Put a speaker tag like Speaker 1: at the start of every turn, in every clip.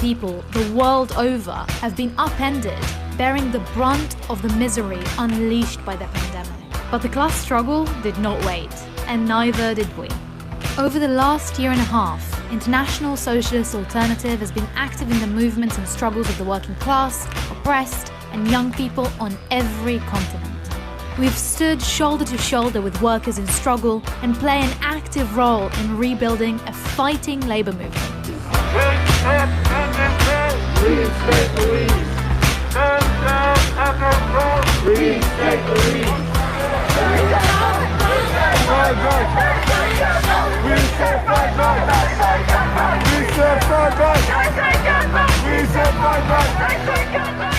Speaker 1: people the world over have been upended, bearing the brunt of the misery unleashed by the pandemic. But the class struggle did not wait, and neither did we. Over the last year and a half, International Socialist Alternative has been active in the movements and struggles of the working class, oppressed, and young people on every continent. We've stood shoulder to shoulder with workers in struggle and play an active role in rebuilding a fighting labor movement.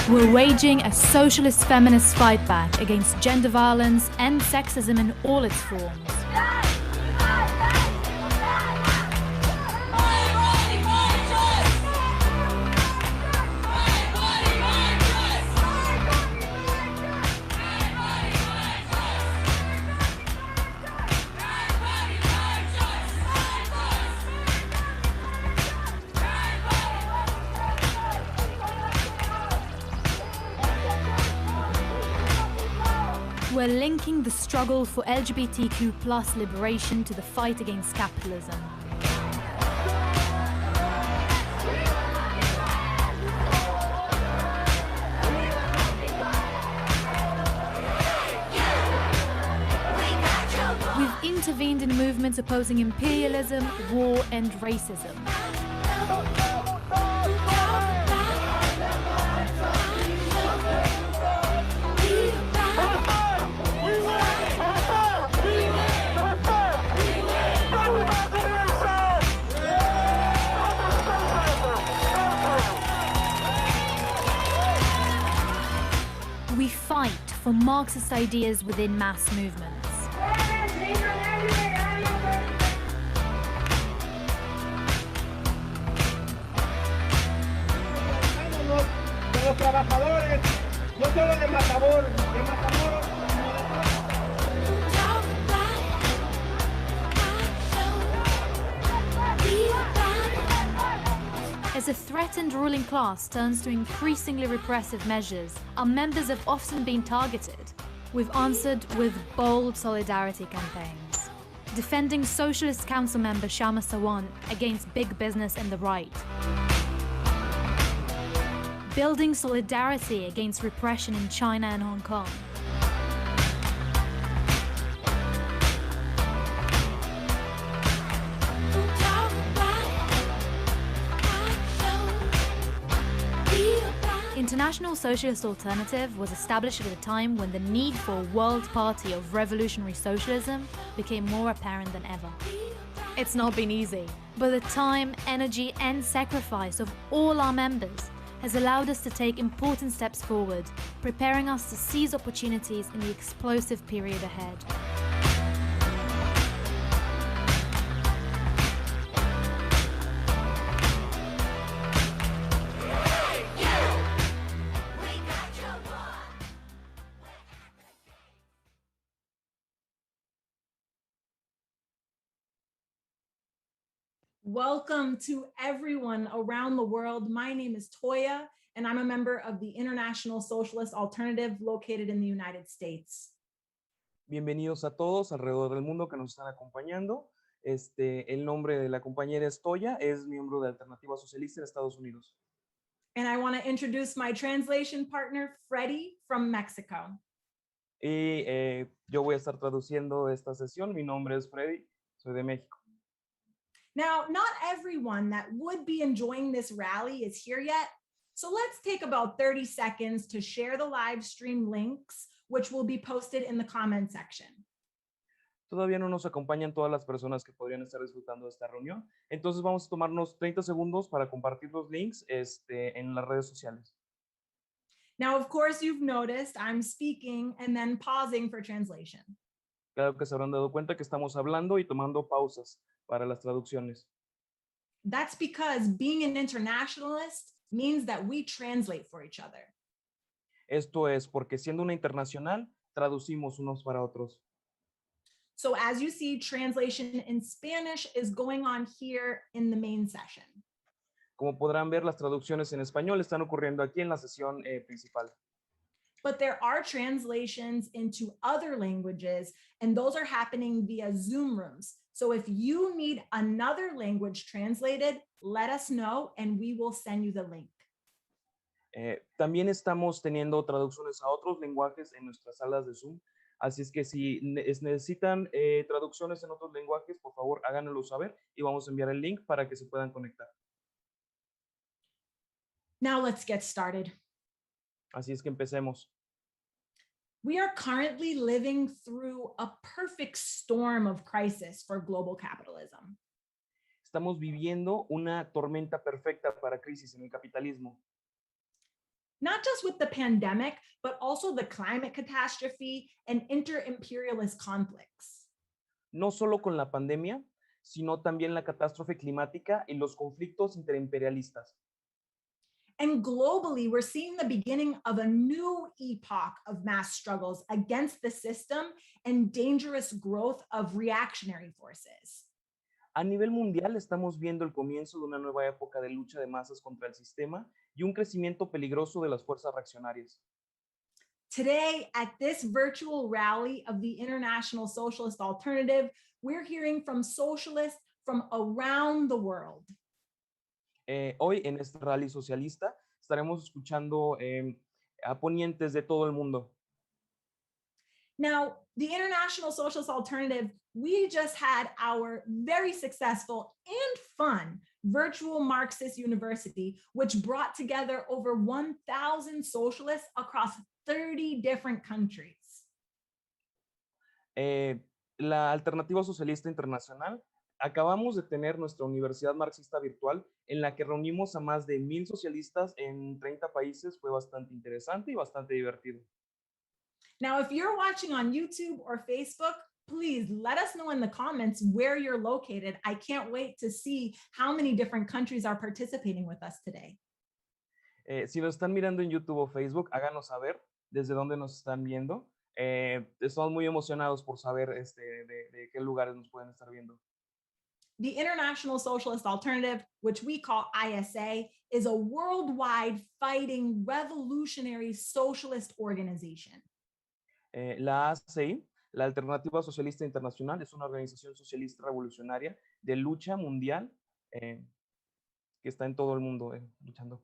Speaker 1: We're waging a socialist feminist fight back against gender violence and sexism in all its forms. We're linking the struggle for LGBTQ+ liberation to the fight against capitalism. We've intervened in movements opposing imperialism, war, and racism. We fight for Marxist ideas within mass movements. As a threatened ruling class turns to increasingly repressive measures, our members have often been targeted. We've answered with bold solidarity campaigns, defending Socialist Council member Shama Sawan against big business and the right, building solidarity against repression in China and Hong Kong, International Socialist Alternative was established at a time when the need for a world party of revolutionary socialism became more apparent than ever. It's not been easy, but the time, energy, and sacrifice of all our members has allowed us to take important steps forward, preparing us to seize opportunities in the explosive period ahead.
Speaker 2: Welcome to everyone around the world. My name is Toya, and I'm a member of the International Socialist Alternative located in the United States.
Speaker 3: Bienvenidos a todos alrededor del mundo que nos están acompañando. El nombre de la compañera es Toya, es miembro de Alternativa Socialista en Estados Unidos.
Speaker 2: And I want to introduce my translation partner, Freddie, from Mexico.
Speaker 3: Y yo voy a estar traduciendo esta sesión. Mi nombre es Freddy, soy de México.
Speaker 2: Now, not everyone that would be enjoying this rally is here yet, so let's take about 30 seconds to share the live stream links, which will be posted in the comment section.
Speaker 3: Todavía no nos acompañan todas las personas que podrían estar disfrutando de esta reunión, entonces vamos a tomarnos 30 segundos para compartir los links en las redes sociales.
Speaker 2: Now, of course, you've noticed I'm speaking and then pausing for translation.
Speaker 3: Claro que se habrán dado cuenta que estamos hablando y tomando pausas para las traducciones.
Speaker 2: That's because being an internationalist means that we translate for each other.
Speaker 3: Esto es porque siendo una internacional, traducimos unos para otros.
Speaker 2: So as you see, translation in Spanish is going on here in the main session.
Speaker 3: Como podrán ver, las traducciones en español están ocurriendo aquí en la sesión principal.
Speaker 2: But there are translations into other languages, and those are happening via Zoom rooms. So if you need another language translated, let us know and we will send you the link.
Speaker 3: También estamos teniendo traducciones a otros lenguajes en nuestras salas de Zoom. Así es que si necesitan traducciones en otros lenguajes, por favor háganoslo saber y vamos a enviar el link para que se puedan conectar.
Speaker 2: Now let's get started.
Speaker 3: Así es que empecemos.
Speaker 2: We are currently living through a perfect storm of crisis for global capitalism.
Speaker 3: Estamos viviendo una tormenta perfecta para crisis en el capitalismo.
Speaker 2: Not just with the pandemic, but also the climate catastrophe and inter-imperialist conflicts.
Speaker 3: No solo con la pandemia, sino también la catástrofe climática y los conflictos interimperialistas.
Speaker 2: And globally, we're seeing the beginning of a new epoch of mass struggles against the system and dangerous growth of reactionary forces.
Speaker 3: A nivel mundial estamos viendo el comienzo de una nueva época de lucha de masas contra el sistema y un crecimiento peligroso de las fuerzas reaccionarias.
Speaker 2: Today, at this virtual rally of the International Socialist Alternative, we're hearing from socialists from around the world.
Speaker 3: Hoy en este rally socialista estaremos escuchando a ponientes de todo el mundo.
Speaker 2: Now, the International Socialist Alternative, we just had our very successful and fun virtual Marxist university, which brought together over 1,000 socialists across 30 different countries.
Speaker 3: La Alternativa Socialista Internacional, acabamos de tener nuestra universidad marxista virtual en la que reunimos a más de 1,000 socialistas en 30 países. Fue bastante interesante y bastante divertido.
Speaker 2: Now, if you're watching on YouTube or Facebook, please let us know in the comments where you're located. I can't wait to see how many different countries are participating with us today.
Speaker 3: Si nos están mirando en YouTube o Facebook, háganos saber desde dónde nos están viendo. Estamos muy emocionados por saber de qué lugares nos pueden estar viendo.
Speaker 2: The International Socialist Alternative, which we call ISA, is a worldwide fighting revolutionary socialist organization.
Speaker 3: La ACI, la Alternativa Socialista Internacional, es una organización socialista revolucionaria de lucha mundial que está en todo el mundo luchando.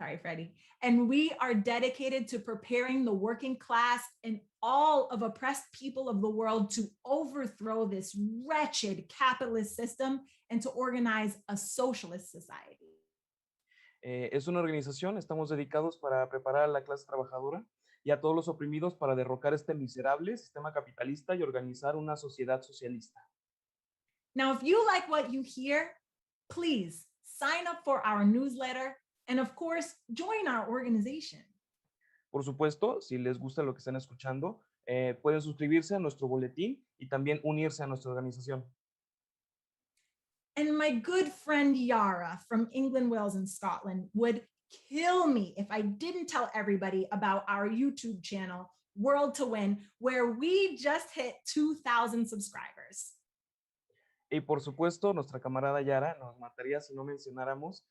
Speaker 2: Sorry, Freddie. And we are dedicated to preparing the working class and all of oppressed people of the world to overthrow this wretched capitalist system and to organize a socialist society.
Speaker 3: Es una organización, estamos dedicados para preparar a la clase trabajadora y a todos los oprimidos para derrocar este miserable sistema capitalista y organizar una sociedad socialista.
Speaker 2: Now, if you like what you hear, please sign up for our newsletter and, of course, join our organization.
Speaker 3: Por supuesto, si les gusta lo que están escuchando, pueden suscribirse a nuestro boletín y también unirse a nuestra organización.
Speaker 2: And my good friend Yara from England, Wales, and Scotland would kill me if I didn't tell everybody about our YouTube channel, World to Win, where we just hit 2,000 subscribers.
Speaker 3: Y por supuesto, nuestra camarada Yara nos mataría si no mencionáramos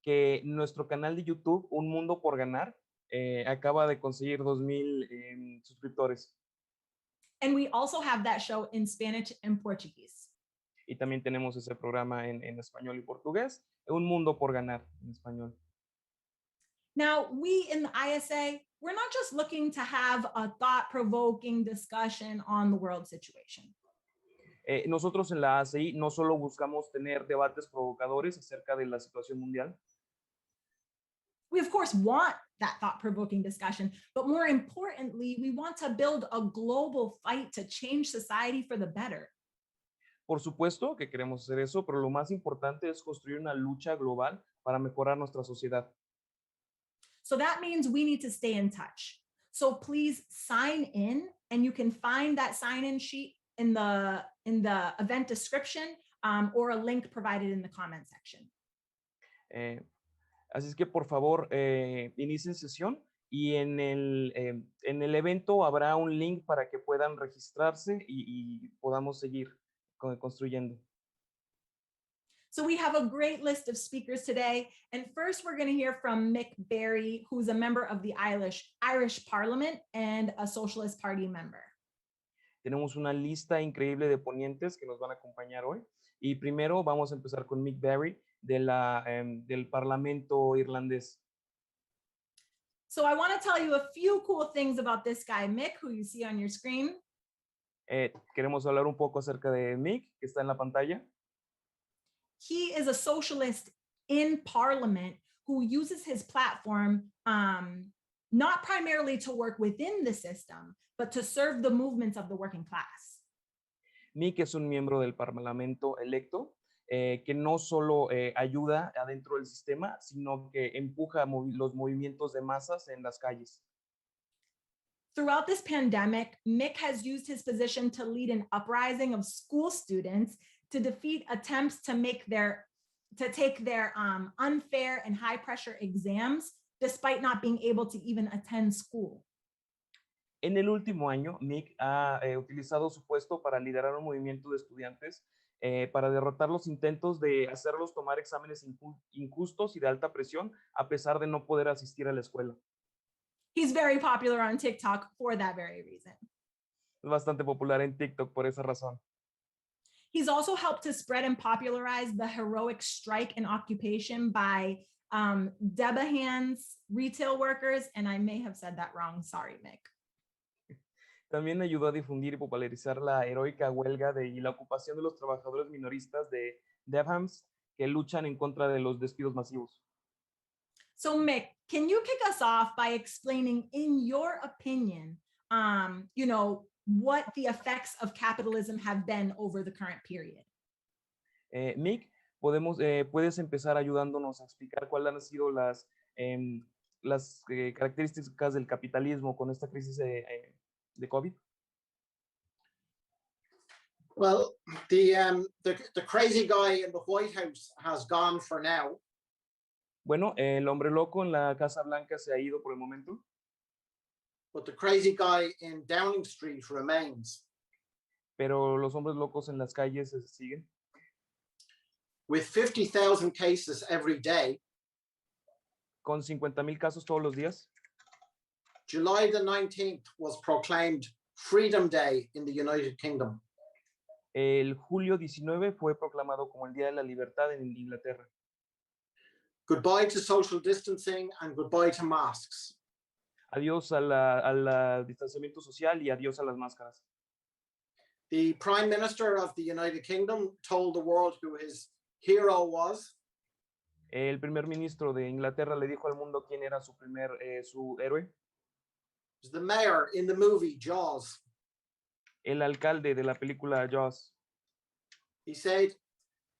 Speaker 3: que nuestro canal de YouTube, Un Mundo por Ganar, acaba de conseguir 2,000 suscriptores.
Speaker 2: And we also have that show in Spanish and Portuguese.
Speaker 3: Y también tenemos ese programa en español y portugués, Un Mundo por Ganar en español.
Speaker 2: Now, we in the ISA, we're not just looking to have a thought-provoking discussion on the world situation.
Speaker 3: Nosotros en la ACI no solo buscamos tener debates provocadores acerca de la situación mundial.
Speaker 2: We, of course, want that thought-provoking discussion, but more importantly, we want to build a global fight to change society for the better.
Speaker 3: Por supuesto que queremos hacer eso, pero lo más importante es construir una lucha global para mejorar nuestra sociedad.
Speaker 2: So that means we need to stay in touch. So please sign in, and you can find that sign-in sheet in the event description or a link provided in the comment section.
Speaker 3: Así es que por favor inicien sesión y en el evento habrá un link para que puedan registrarse y podamos seguir construyendo.
Speaker 2: So we have a great list of speakers today. And first, we're going to hear from Mick Berry, who's a member of the Irish Parliament and a Socialist Party member.
Speaker 3: Tenemos una lista increíble de ponentes que nos van a acompañar hoy. Y primero vamos a empezar con Mick Berry del Parlamento irlandés.
Speaker 2: So I want to tell you a few cool things about this guy, Mick, who you see on your screen.
Speaker 3: Queremos hablar un poco acerca de Mick, que está en la pantalla.
Speaker 2: He is a socialist in Parliament who uses his platform not primarily to work within the system, but to serve the movements of the working class.
Speaker 3: Mick es un miembro del Parlamento electo que no solo ayuda adentro del sistema, sino que empuja los movimientos de masas en las calles.
Speaker 2: Throughout this pandemic, Mick has used his position to lead an uprising of school students to defeat attempts to take their unfair and high pressure exams, despite not being able to even attend school.
Speaker 3: En el último año, Mick ha utilizado su puesto para liderar un movimiento de estudiantes para derrotar los intentos de hacerlos tomar exámenes injustos y de alta presión, a pesar de no poder asistir a la escuela.
Speaker 2: He's very popular on TikTok for that very reason.
Speaker 3: Es bastante popular en TikTok por esa razón.
Speaker 2: He's also helped to spread and popularize the heroic strike and occupation by Debenhams retail workers, and I may have said that wrong. Sorry, Mick.
Speaker 3: También ayudó a difundir y popularizar la heroica huelga y la ocupación de los trabajadores minoristas de Debenhams que luchan en contra de los despidos masivos.
Speaker 2: So, Mick, can you kick us off by explaining, in your opinion, what the effects of capitalism have been over the current period?
Speaker 3: Mick, puedes empezar ayudándonos a explicar cuáles han sido las características del capitalismo con esta crisis de COVID.
Speaker 4: Well, the crazy guy in the White House has gone for now.
Speaker 3: Bueno, el hombre loco en la Casa Blanca se ha ido por el momento.
Speaker 4: But the crazy guy in Downing Street remains.
Speaker 3: Pero los hombres locos en las calles siguen.
Speaker 4: With 50,000 cases every day.
Speaker 3: Con 50,000 casos todos los días.
Speaker 4: July the 19th was proclaimed Freedom Day in the United Kingdom.
Speaker 3: El julio 19 fue proclamado como el Día de la Libertad en Inglaterra.
Speaker 4: Goodbye to social distancing and goodbye to masks.
Speaker 3: Adiós al distanciamiento social y adiós a las máscaras.
Speaker 4: The Prime Minister of the United Kingdom told the world who his hero was.
Speaker 3: El primer ministro de Inglaterra le dijo al mundo quién era su héroe.
Speaker 4: It was the mayor in the movie Jaws.
Speaker 3: El alcalde de la película Jaws.
Speaker 4: He said,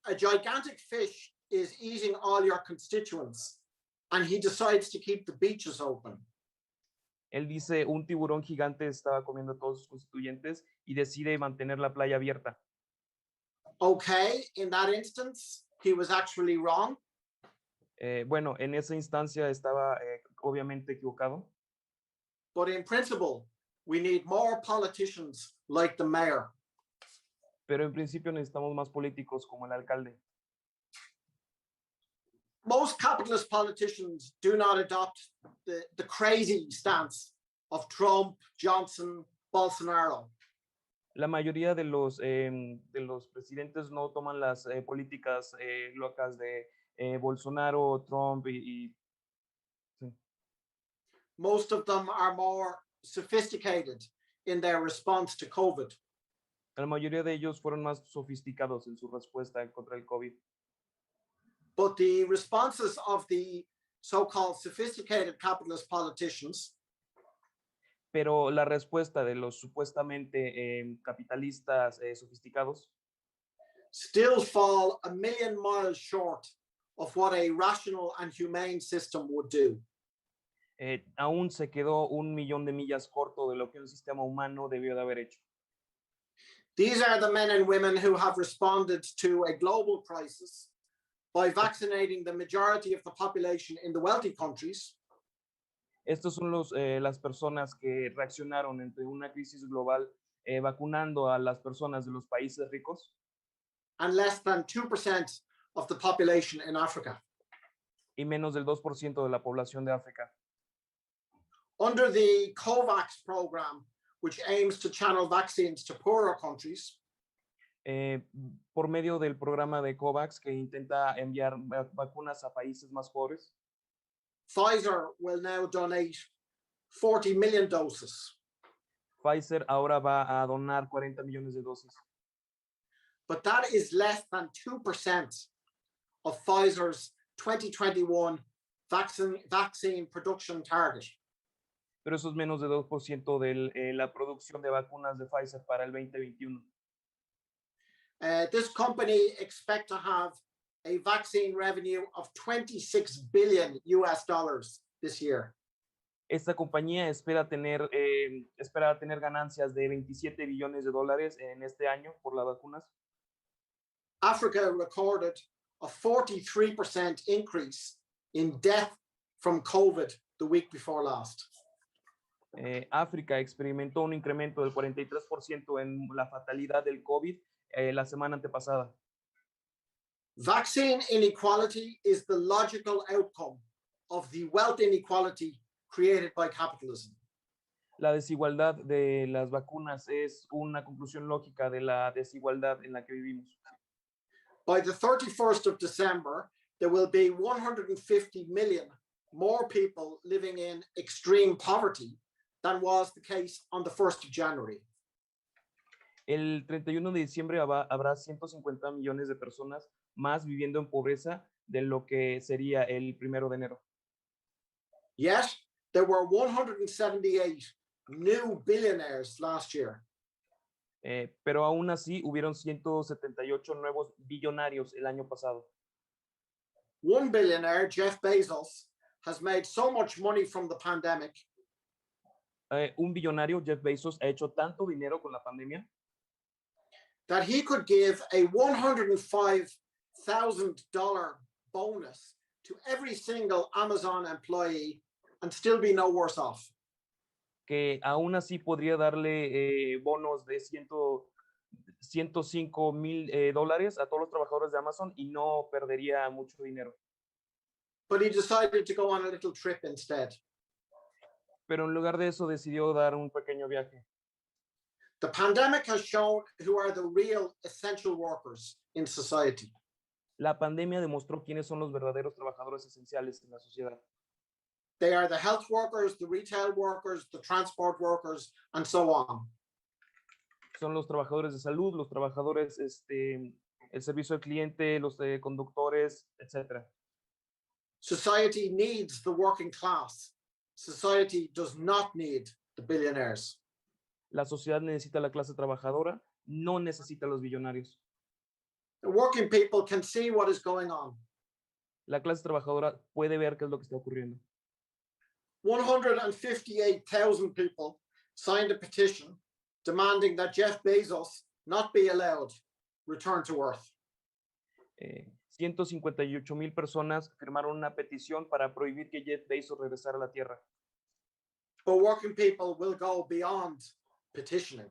Speaker 4: a gigantic fish is eating all your constituents, and he decides to keep the beaches open.
Speaker 3: Él dice, un tiburón gigante estaba comiendo a todos sus constituyentes y decide mantener la playa abierta.
Speaker 4: Okay, in that instance, he was actually wrong.
Speaker 3: Bueno, en esa instancia estaba obviamente equivocado.
Speaker 4: But in principle, we need more politicians like the mayor.
Speaker 3: Pero en principio necesitamos más políticos como el alcalde.
Speaker 4: Most capitalist politicians do not adopt the crazy stance of Trump, Johnson, Bolsonaro.
Speaker 3: La mayoría de los presidentes no toman las políticas locas de Bolsonaro, Trump y sí.
Speaker 4: Most of them are more sophisticated in their response to COVID.
Speaker 3: La mayoría de ellos fueron más sofisticados en su respuesta contra el COVID.
Speaker 4: But the responses of the so-called sophisticated capitalist politicians
Speaker 3: Pero la respuesta de los supuestamente capitalistas sofisticados
Speaker 4: still fall a million miles short of what a rational and humane system would do.
Speaker 3: Aún se quedó 1,000,000 de millas corto de lo que un sistema humano debió de haber hecho.
Speaker 4: These are the men and women who have responded to a global crisis by vaccinating the majority of the population in the wealthy countries.
Speaker 3: Estos son las personas que reaccionaron ante una crisis global vacunando a las personas de los países ricos.
Speaker 4: And less than 2% of the population in Africa.
Speaker 3: y menos del 2% de la población de África.
Speaker 4: Under the COVAX program, which aims to channel vaccines to poorer countries,
Speaker 3: Por medio del programa de COVAX que intenta enviar vacunas a países más pobres,
Speaker 4: Pfizer will now donate 40 million doses.
Speaker 3: Pfizer ahora va a donar 40 millones de dosis.
Speaker 4: But that is less than 2% of Pfizer's 2021 vaccine production target.
Speaker 3: Pero eso es menos de 2% de la producción de vacunas de Pfizer para el 2021.
Speaker 4: This company expects to have a vaccine revenue of $26 billion this year.
Speaker 3: Esta compañía espera tener ganancias de 27 billones de dólares en este año por las vacunas.
Speaker 4: Africa recorded a 43% increase in death from COVID the week before last.
Speaker 3: África experimentó un incremento del 43% en la fatalidad del COVID la semana antepasada.
Speaker 4: Vaccine inequality is the logical outcome of the wealth inequality created by capitalism.
Speaker 3: La desigualdad de las vacunas es una conclusión lógica de la desigualdad en la que vivimos.
Speaker 4: By the 31st of December, there will be 150 million more people living in extreme poverty than was the case on the 1st of January.
Speaker 3: El 31 de diciembre habrá 150 millones de personas más viviendo en pobreza de lo que sería el 1 de enero.
Speaker 4: Yet, there were 178 new billionaires last year.
Speaker 3: Pero aún así hubieron 178 nuevos billonarios el año pasado.
Speaker 4: One billionaire, Jeff Bezos, has made so much money from the pandemic
Speaker 3: Un billonario, Jeff Bezos, ha hecho tanto dinero con la pandemia
Speaker 4: that he could give a $105,000 bonus to every single Amazon employee and still be no worse off.
Speaker 3: que aún así podría darle bonos de 105 mil dólares a todos los trabajadores de Amazon y no perdería mucho dinero.
Speaker 4: But he decided to go on a little trip instead.
Speaker 3: Pero en lugar de eso decidió dar un pequeño viaje.
Speaker 4: The pandemic has shown who are the real essential workers in society.
Speaker 3: La pandemia demostró quiénes son los verdaderos trabajadores esenciales en la sociedad.
Speaker 4: They are the health workers, the retail workers, the transport workers, and so on.
Speaker 3: Son los trabajadores de salud, los trabajadores, el servicio al cliente, los conductores, etc.
Speaker 4: Society needs the working class. Society does not need the billionaires.
Speaker 3: La sociedad necesita la clase trabajadora, no necesita los billonarios.
Speaker 4: The working people can see what is going on.
Speaker 3: La clase trabajadora puede ver qué es lo que está ocurriendo.
Speaker 4: 158,000 people signed a petition demanding that Jeff Bezos not be allowed return to Earth.
Speaker 3: 158,000 personas firmaron una petición para prohibir que Jeff Bezos regresara a la Tierra.
Speaker 4: But working people will go beyond petitioning.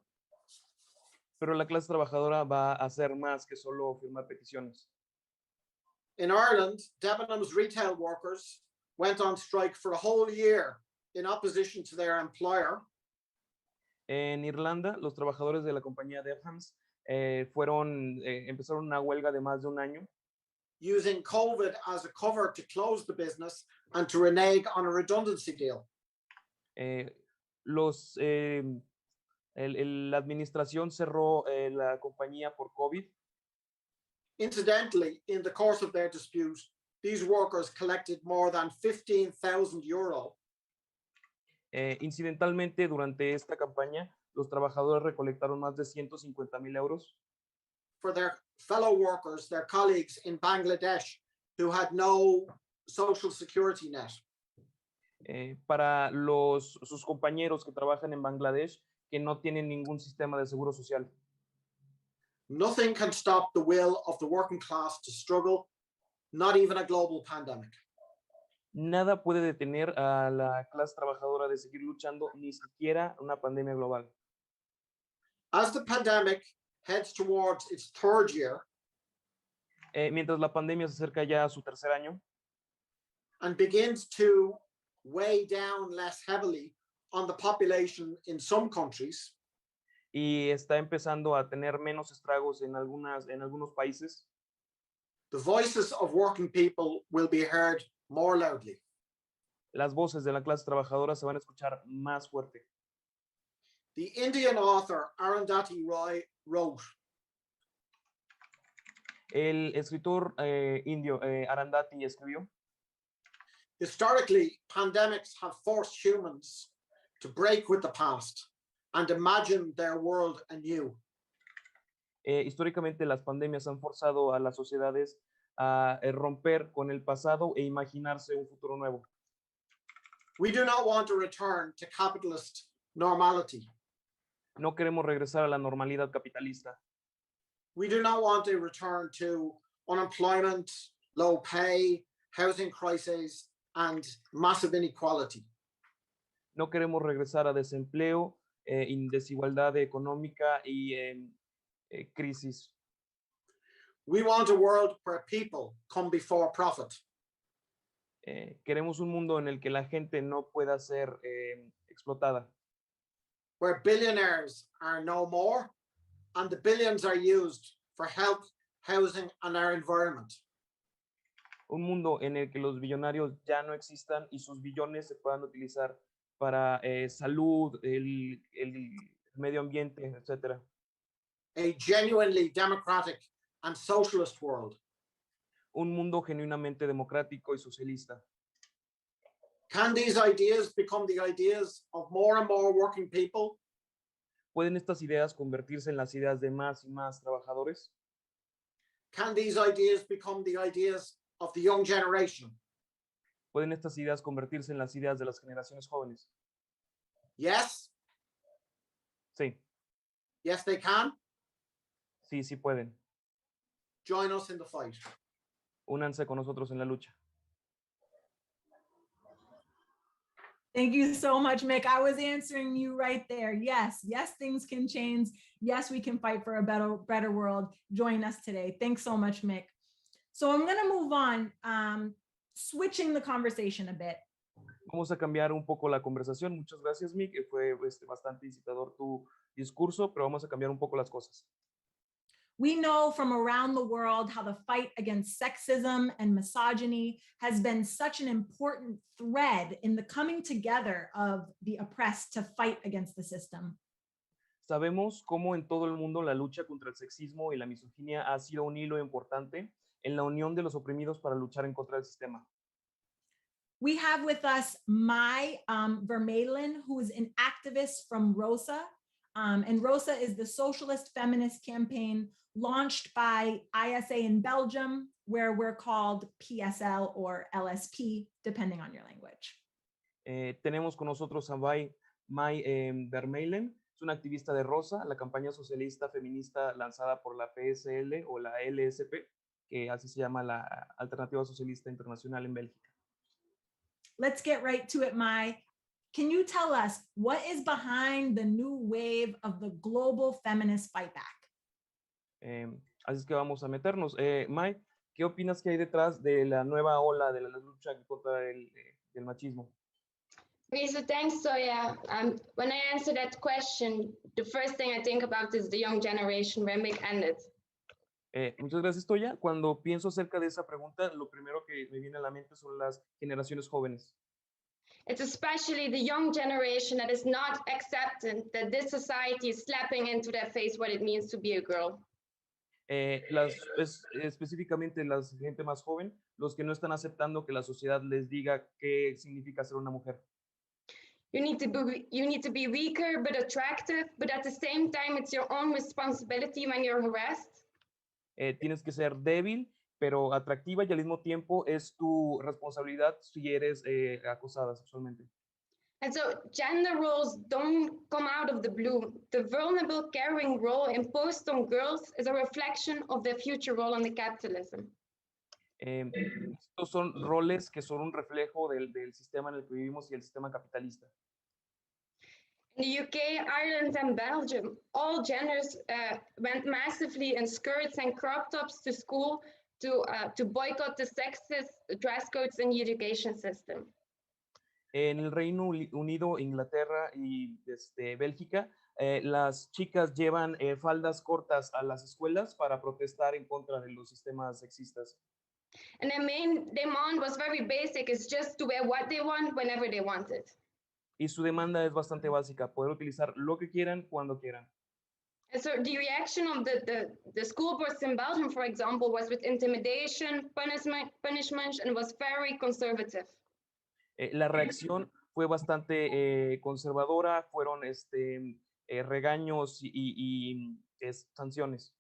Speaker 3: Pero la clase trabajadora va a hacer más que solo firmar peticiones.
Speaker 4: In Ireland, Debenhams retail workers went on strike for a whole year in opposition to their employer.
Speaker 3: En Irlanda, los trabajadores de la compañía Debenhams empezaron una huelga de más de un año.
Speaker 4: Using COVID as a cover to close the business and to renege on a redundancy deal.
Speaker 3: La administración cerró la compañía por COVID.
Speaker 4: Incidentally, in the course of their dispute, these workers collected more than 15,000 euro.
Speaker 3: Incidentalmente, durante esta campaña, los trabajadores recolectaron más de 150,000 euros.
Speaker 4: For their fellow workers, their colleagues in Bangladesh, who had no social security net.
Speaker 3: Para sus compañeros que trabajan en Bangladesh, que no tienen ningún sistema de seguro social.
Speaker 4: Nothing can stop the will of the working class to struggle, not even a global pandemic.
Speaker 3: Nada puede detener a la clase trabajadora de seguir luchando, ni siquiera una pandemia global.
Speaker 4: As the pandemic heads towards its third year,
Speaker 3: Mientras la pandemia se acerca ya a su tercer año
Speaker 4: and begins to weigh down less heavily on the population in some countries,
Speaker 3: y está empezando a tener menos estragos en algunos países,
Speaker 4: the voices of working people will be heard more loudly.
Speaker 3: las voces de la clase trabajadora se van a escuchar más fuerte.
Speaker 4: The Indian author Arundhati Roy wrote,
Speaker 3: El escritor indio Arundhati escribió:
Speaker 4: historically, pandemics have forced humans to break with the past and imagine their world anew.
Speaker 3: Históricamente, las pandemias han forzado a las sociedades a romper con el pasado e imaginarse un futuro nuevo.
Speaker 4: We do not want to return to capitalist normality.
Speaker 3: No queremos regresar a la normalidad capitalista.
Speaker 4: We do not want to return to unemployment, low pay, housing crises, and massive inequality.
Speaker 3: No queremos regresar a desempleo, desigualdad económica y crisis.
Speaker 4: We want a world where people come before profit.
Speaker 3: Queremos un mundo en el que la gente no pueda ser explotada.
Speaker 4: Where billionaires are no more and the billions are used for health, housing, and our environment.
Speaker 3: Un mundo en el que los billonarios ya no existan y sus billones se puedan utilizar para salud, el medio ambiente, etc.
Speaker 4: A genuinely democratic and socialist world.
Speaker 3: Un mundo genuinamente democrático y socialista.
Speaker 4: Can these ideas become the ideas of more and more working people?
Speaker 3: ¿Pueden estas ideas convertirse en las ideas de más y más trabajadores?
Speaker 4: Can these ideas become the ideas of the young generation?
Speaker 3: ¿Pueden estas ideas convertirse en las ideas de las generaciones jóvenes?
Speaker 4: Yes.
Speaker 3: Sí.
Speaker 4: Yes, they can.
Speaker 3: Sí, sí pueden.
Speaker 4: Join us in the fight.
Speaker 3: Únanse con nosotros en la lucha.
Speaker 2: Thank you so much, Mick. I was answering you right there. Yes, yes, things can change. Yes, we can fight for a better world. Join us today. Thanks so much, Mick. So I'm going to move on, switching the conversation a bit.
Speaker 3: Vamos a cambiar un poco la conversación. Muchas gracias, Mick. Fue bastante incitador tu discurso, pero vamos a cambiar un poco las cosas.
Speaker 2: We know from around the world how the fight against sexism and misogyny has been such an important thread in the coming together of the oppressed to fight against the system.
Speaker 3: Sabemos cómo en todo el mundo la lucha contra el sexismo y la misoginia ha sido un hilo importante en la unión de los oprimidos para luchar en contra del sistema.
Speaker 2: We have with us Mai Vermeulen, who is an activist from ROSA. And ROSA is the Socialist Feminist Campaign launched by ISA in Belgium, where we're called PSL or LSP, depending on your language.
Speaker 3: Tenemos con nosotros a Mai Vermeulen, es una activista de ROSA, la campaña socialista feminista lanzada por la PSL o la LSP, que así se llama la Alternativa Socialista Internacional en Bélgica.
Speaker 2: Let's get right to it, Mai. Can you tell us what is behind the new wave of the global feminist fight back?
Speaker 3: Así es que vamos a meternos. Mai, ¿qué opinas que hay detrás de la nueva ola de la lucha contra el machismo?
Speaker 5: Okay, so thanks, Soya. When I answer that question, the first thing I think about is the young generation where Mick ended.
Speaker 3: Muchas gracias, Toya. Cuando pienso acerca de esa pregunta, lo primero que me viene a la mente son las generaciones jóvenes.
Speaker 5: It's especially the young generation that is not accepting that this society is slapping into their face what it means to be a girl.
Speaker 3: Específicamente la gente más joven, los que no están aceptando que la sociedad les diga qué significa ser una mujer.
Speaker 5: You need to be weaker but attractive, but at the same time it's your own responsibility when you're harassed.
Speaker 3: Tienes que ser débil, pero atractiva, y al mismo tiempo es tu responsabilidad si eres acosada sexualmente.
Speaker 5: And so gender roles don't come out of the blue. The vulnerable, caring role imposed on girls is a reflection of their future role in the capitalism.
Speaker 3: Estos son roles que son un reflejo del sistema en el que vivimos y el sistema capitalista.
Speaker 5: In the UK, Ireland, and Belgium, all genders went massively in skirts and crop tops to school to boycott the sexist dress codes in the education system.
Speaker 3: En el Reino Unido, Inglaterra y Bélgica, las chicas llevan faldas cortas a las escuelas para protestar en contra de los sistemas sexistas.
Speaker 5: And their main demand was very basic, it's just to wear what they want whenever they want it.
Speaker 3: Y su demanda es bastante básica, poder utilizar lo que quieran cuando quieran.
Speaker 5: And so the reaction of the school boards in Belgium, for example, was with intimidation, punishment, and was very conservative.
Speaker 3: La reacción fue bastante conservadora, fueron regaños y sanciones.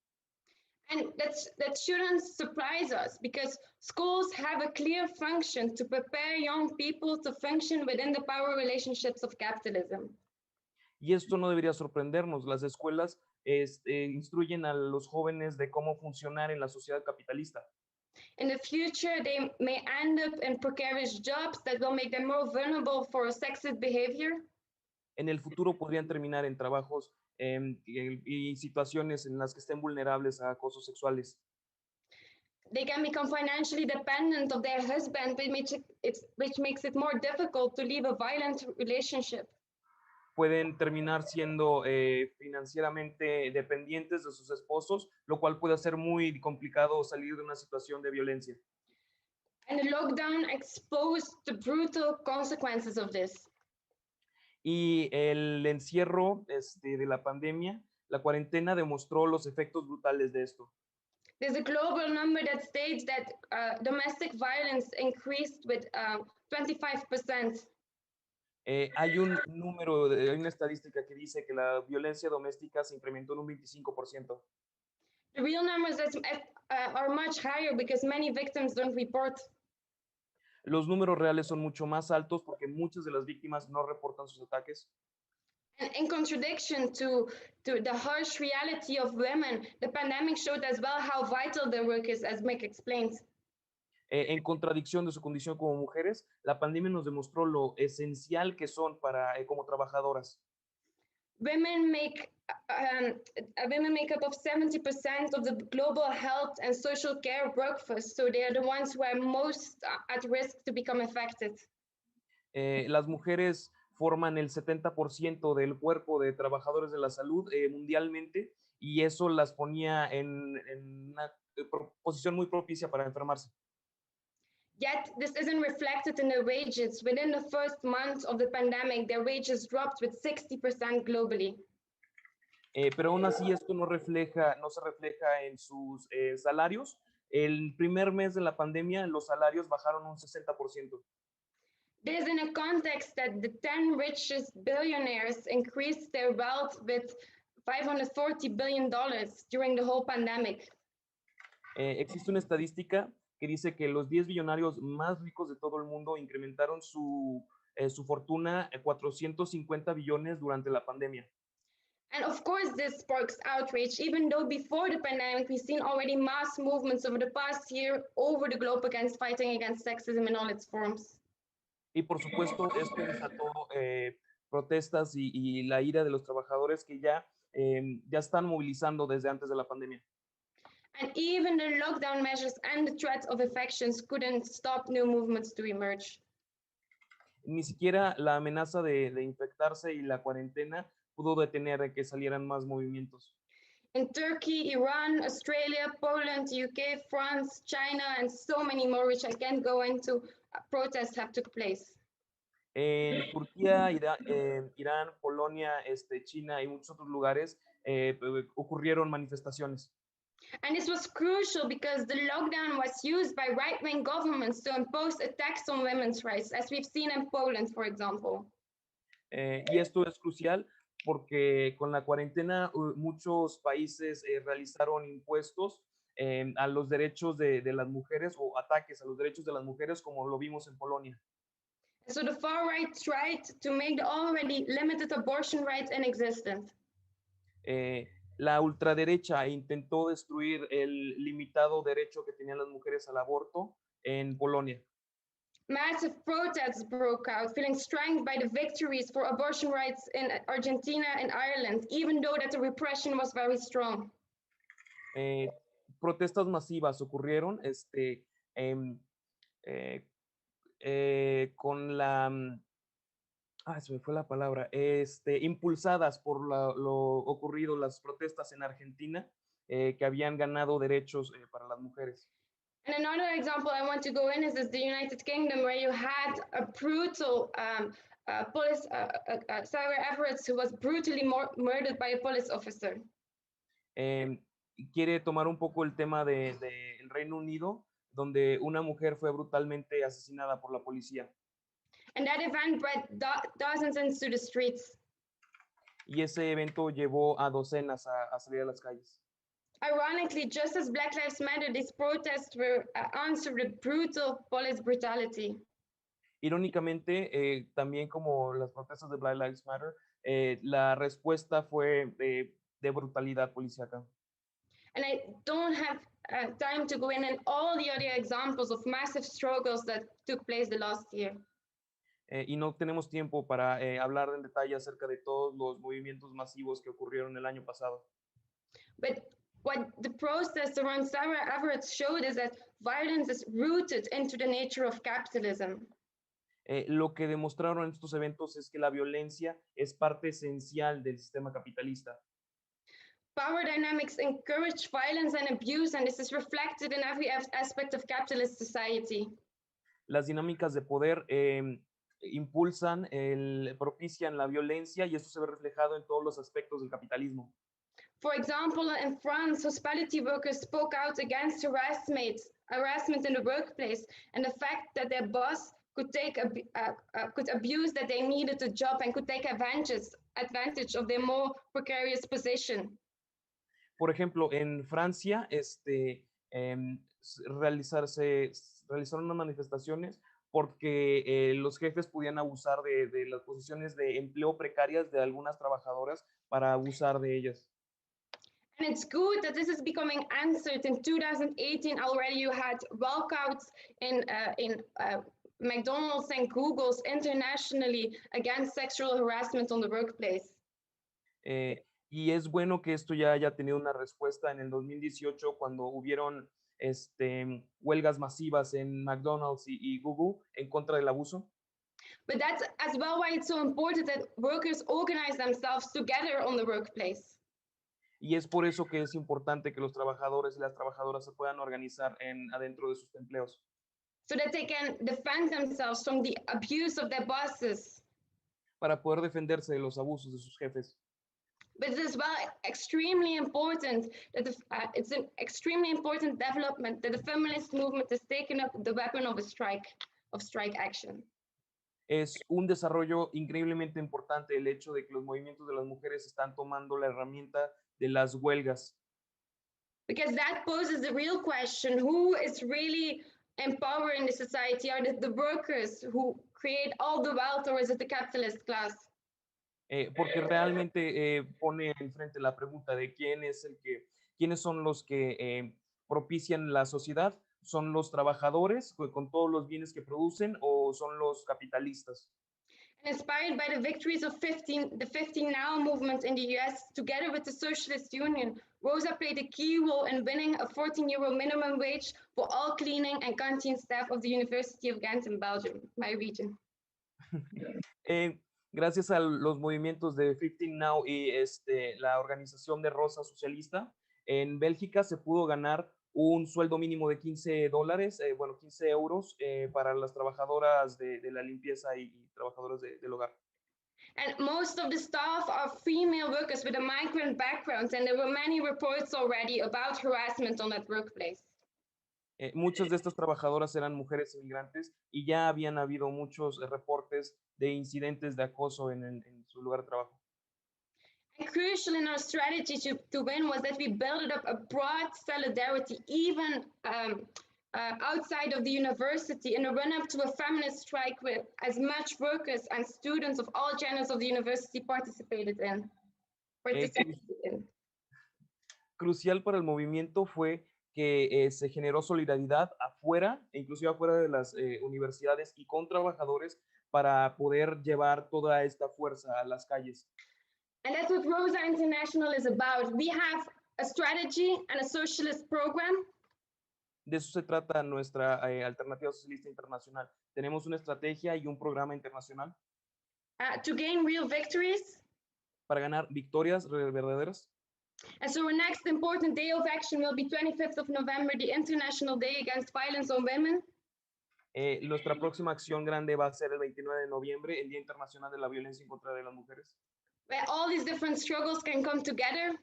Speaker 5: And that shouldn't surprise us because schools have a clear function to prepare young people to function within the power relationships of capitalism.
Speaker 3: Y esto no debería sorprendernos. Las escuelas instruyen a los jóvenes de cómo funcionar en la sociedad capitalista.
Speaker 5: In the future, they may end up in precarious jobs that will make them more vulnerable for sexist behavior.
Speaker 3: En el futuro podrían terminar en trabajos y situaciones en las que estén vulnerables a acosos sexuales.
Speaker 5: They can become financially dependent of their husband, which makes it more difficult to leave a violent relationship.
Speaker 3: Pueden terminar siendo financieramente dependientes de sus esposos, lo cual puede hacer muy complicado salir de una situación de violencia.
Speaker 5: And the lockdown exposed the brutal consequences of this.
Speaker 3: Y el encierro de la pandemia, la cuarentena demostró los efectos brutales de esto.
Speaker 5: There's a global number that states that domestic violence increased with 25%.
Speaker 3: Hay un número, hay una estadística que dice que la violencia doméstica se incrementó en un 25%.
Speaker 5: The real numbers are much higher because many victims don't report.
Speaker 3: Los números reales son mucho más altos porque muchas de las víctimas no reportan sus ataques.
Speaker 5: And in contradiction to the harsh reality of women, the pandemic showed as well how vital their work is, as Mick explained.
Speaker 3: En contradicción de su condición como mujeres, la pandemia nos demostró lo esencial que son para como trabajadoras.
Speaker 5: Women make up of 70% of the global health and social care workforce, so they are the ones who are most at risk to become affected.
Speaker 3: Las mujeres forman el 70% del cuerpo de trabajadores de la salud mundialmente y eso las ponía en una posición muy propicia para enfermarse.
Speaker 5: Yet, this isn't reflected in their wages. Within the first month of the pandemic, their wages dropped with 60% globally.
Speaker 3: Pero aún así esto no se refleja en sus salarios. El primer mes de la pandemia los salarios bajaron un 60%.
Speaker 5: This is in a context that the 10 richest billionaires increased their wealth with $540 billion during the whole pandemic.
Speaker 3: Existe una estadística que dice que los 10 billonarios más ricos de todo el mundo incrementaron su fortuna 450 billones durante la pandemia.
Speaker 5: And of course, this sparks outrage, even though before the pandemic, we've seen already mass movements over the past year over the globe against fighting against sexism in all its forms.
Speaker 3: Y por supuesto, esto desató protestas y la ira de los trabajadores que ya están movilizando desde antes de la pandemia.
Speaker 5: And even the lockdown measures and the threat of infections couldn't stop new movements to emerge.
Speaker 3: Ni siquiera la amenaza de infectarse y la cuarentena pudo detener que salieran más movimientos.
Speaker 5: In Turkey, Iran, Australia, Poland, UK, France, China, and so many more, which I can't go into, protests have took place.
Speaker 3: En Turquía, Irán, Polonia, China y muchos otros lugares ocurrieron manifestaciones.
Speaker 5: And this was crucial because the lockdown was used by right-wing governments to impose attacks on women's rights, as we've seen in Poland, for example.
Speaker 3: Y esto es crucial porque con la cuarentena muchos países realizaron impuestos a los derechos de las mujeres o ataques a los derechos de las mujeres, como lo vimos en Polonia.
Speaker 5: So the far right tried to make the already limited abortion rights inexistent.
Speaker 3: La ultraderecha intentó destruir el limitado derecho que tenían las mujeres al aborto en Polonia.
Speaker 5: Massive protests broke out, feeling strengthened by the victories for abortion rights in Argentina and Ireland, even though that the repression was very strong.
Speaker 3: protestas masivas ocurrieron em, eh, con la... se me fue la palabra, impulsadas por lo ocurrido, las protestas en Argentina, que habían ganado derechos para las mujeres.
Speaker 5: And another example I want to go in is the United Kingdom, where you had a brutal police, Sarah Everett, who was brutally murdered by a police officer.
Speaker 3: Quiere tomar un poco el tema del Reino Unido, donde una mujer fue brutalmente asesinada por la policía.
Speaker 5: And that event brought dozens into the streets.
Speaker 3: Y ese evento llevó a docenas a salir a las calles.
Speaker 5: Ironically, just as Black Lives Matter, these protests were answered with brutal police brutality.
Speaker 3: Irónicamente, también como las protestas de Black Lives Matter, la respuesta fue de brutalidad policíaca.
Speaker 5: And I don't have time to go in all the other examples of massive struggles that took place the last year.
Speaker 3: Y no tenemos tiempo para hablar en detalle acerca de todos los movimientos masivos que ocurrieron el año pasado.
Speaker 5: But what the protests around Sarah Everett showed is that violence is rooted into the nature of capitalism.
Speaker 3: Lo que demostraron en estos eventos es que la violencia es parte esencial del sistema capitalista.
Speaker 5: Power dynamics encourage violence and abuse, and this is reflected in every aspect of capitalist society.
Speaker 3: Las dinámicas de poder impulsan, propician la violencia, y esto se ve reflejado en todos los aspectos del capitalismo.
Speaker 5: For example, in France, hospitality workers spoke out against harassment in the workplace, and the fact that their boss could abuse that they needed a job and could take advantage of their more precarious position.
Speaker 3: Por ejemplo, en Francia, realizaron unas manifestaciones porque los jefes podían abusar de las posiciones de empleo precarias de algunas trabajadoras para abusar de ellas.
Speaker 5: And it's good that this is becoming answered. In 2018 already you had walkouts in McDonald's and Google's internationally against sexual harassment on the workplace.
Speaker 3: Y es bueno que esto ya haya tenido una respuesta en el 2018 cuando hubieron huelgas masivas en McDonald's y Google en contra del abuso.
Speaker 5: But that's as well why it's so important that workers organize themselves together on the workplace.
Speaker 3: Y es por eso que es importante que los trabajadores y las trabajadoras se puedan organizar adentro de sus empleos.
Speaker 5: So that they can defend themselves from the abuse of their bosses.
Speaker 3: Para poder defenderse de los abusos de sus jefes.
Speaker 5: But it is well extremely important that it's an extremely important development that the feminist movement has taken up the weapon of strike action.
Speaker 3: Es un desarrollo increíblemente importante el hecho de que los movimientos de las mujeres están tomando la herramienta de las huelgas.
Speaker 5: Because that poses the real question: who is really empowering the society? Are the workers who create all the wealth, or is it the capitalist class?
Speaker 3: Porque realmente pone enfrente la pregunta de quiénes son los que propician la sociedad. ¿Son los trabajadores con todos los bienes que producen o son los capitalistas?
Speaker 5: And inspired by the victories of the 15 Now movement in the US, together with the Socialist Union, Rosa played a key role in winning a €14 minimum wage for all cleaning and canteen staff of the University of Ghent in Belgium, my region.
Speaker 3: Gracias a los movimientos de 15 Now y la organización de Rosa Socialista, en Bélgica se pudo ganar un sueldo mínimo de $15, 15 euros para las trabajadoras de la limpieza y trabajadoras del hogar.
Speaker 5: And most of the staff are female workers with a migrant background, and there were many reports already about harassment on that workplace.
Speaker 3: Muchas de estas trabajadoras eran mujeres inmigrantes y ya habían habido muchos reportes de incidentes de acoso en su lugar de trabajo.
Speaker 5: And crucial in our strategy to win was that we built up a broad solidarity, even outside of the university, in a run-up to a feminist strike with as much workers and students of all genders of the university participated in.
Speaker 3: Crucial para el movimiento fue que se generó solidaridad afuera, inclusive afuera de las universidades y con trabajadores para poder llevar toda esta fuerza a las calles.
Speaker 5: And that's what Rosa International is about. We have a strategy, and a socialist program.
Speaker 3: De eso se trata nuestra Alternativa Socialista Internacional. Tenemos una estrategia y un programa internacional
Speaker 5: To gain real victories.
Speaker 3: para ganar victorias verdaderas.
Speaker 5: And so our next important day of action will be 25th of November, the International Day Against Violence on Women.
Speaker 3: Nuestra próxima acción grande va a ser el 29 de noviembre, el Día Internacional de la Violencia en contra de las Mujeres,
Speaker 5: Where all these different struggles can come together.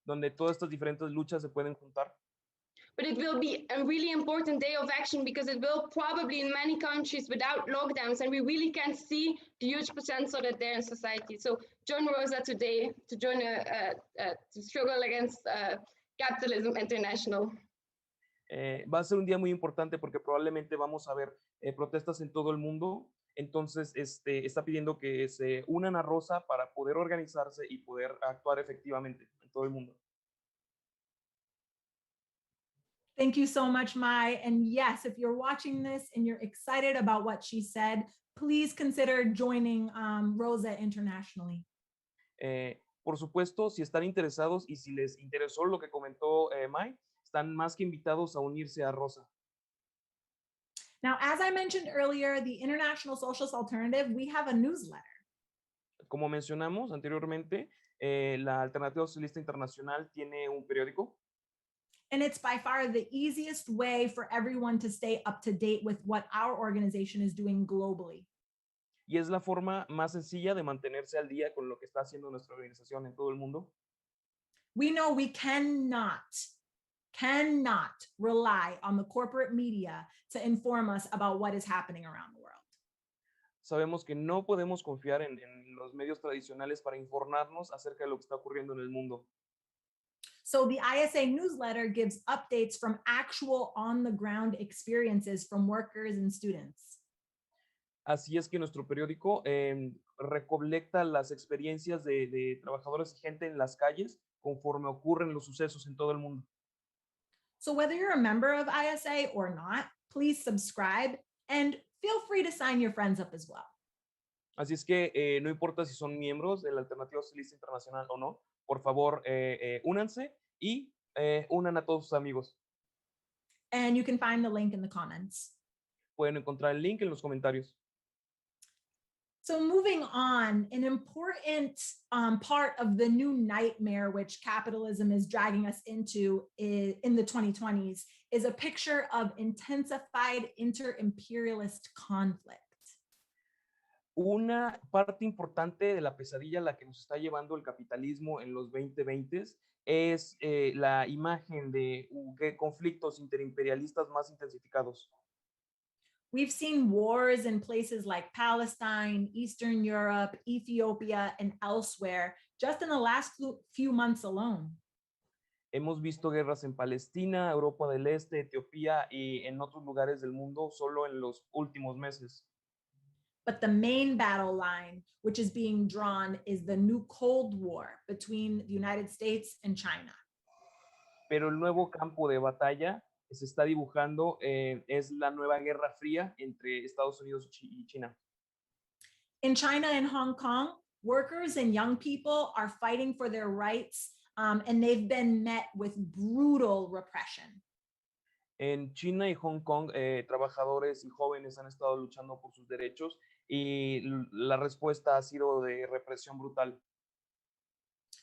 Speaker 3: donde todas estas diferentes luchas se pueden juntar.
Speaker 5: But it will be a really important day of action because it will probably in many countries without lockdowns, and we really can see the huge potential that there in society. So join Rosa today to join to struggle against Capitalism International.
Speaker 3: Va a ser un día muy importante porque probablemente vamos a ver protestas en todo el mundo. Entonces, está pidiendo que se unan a Rosa para poder organizarse y poder actuar efectivamente en todo el mundo.
Speaker 2: Thank you so much, Mai. And yes, if you're watching this and you're excited about what she said, please consider joining Rosa internationally.
Speaker 3: Por supuesto, si están interesados y si les interesó lo que comentó Mai, están más que invitados a unirse a Rosa.
Speaker 2: Now, as I mentioned earlier, the International Socialist Alternative, we have a newsletter.
Speaker 3: Como mencionamos anteriormente, la Alternativa Socialista Internacional tiene un periódico.
Speaker 2: And it's by far the easiest way for everyone to stay up to date with what our organization is doing globally.
Speaker 3: Y es la forma más sencilla de mantenerse al día con lo que está haciendo nuestra organización en todo el mundo.
Speaker 2: We know we cannot rely on the corporate media to inform us about what is happening around the world.
Speaker 3: Sabemos que no podemos confiar en los medios tradicionales para informarnos acerca de lo que está ocurriendo en el mundo.
Speaker 2: So the ISA newsletter gives updates from actual on-the-ground experiences from workers and students.
Speaker 3: Así es que nuestro periódico recolecta las experiencias de trabajadores y gente en las calles conforme ocurren los sucesos en todo el mundo.
Speaker 2: So whether you're a member of ISA or not, please subscribe and feel free to sign your friends up as well.
Speaker 3: Así es que no importa si son miembros de la Alternativa Socialista Internacional o no, por favor, únanse y unan a todos sus amigos.
Speaker 2: And you can find the link in the comments.
Speaker 3: Pueden encontrar el link en los comentarios.
Speaker 2: So moving on, an important part of the new nightmare which capitalism is dragging us into in the 2020s is a picture of intensified inter-imperialist conflict.
Speaker 3: Una parte importante de la pesadilla a la que nos está llevando el capitalismo en los 2020s es la imagen de conflictos interimperialistas más intensificados.
Speaker 2: We've seen wars in places like Palestine, Eastern Europe, Ethiopia, and elsewhere just in the last few months alone.
Speaker 3: Hemos visto guerras en Palestina, Europa del Este, Etiopía y en otros lugares del mundo solo en los últimos meses.
Speaker 2: But the main battle line, which is being drawn, is the new Cold War between the United States and China.
Speaker 3: Pero el nuevo campo de batalla que se está dibujando es la nueva Guerra Fría entre Estados Unidos y China.
Speaker 2: In China and Hong Kong, workers and young people are fighting for their rights, and they've been met with brutal repression.
Speaker 3: En China y Hong Kong, trabajadores y jóvenes han estado luchando por sus derechos y la respuesta ha sido de represión brutal.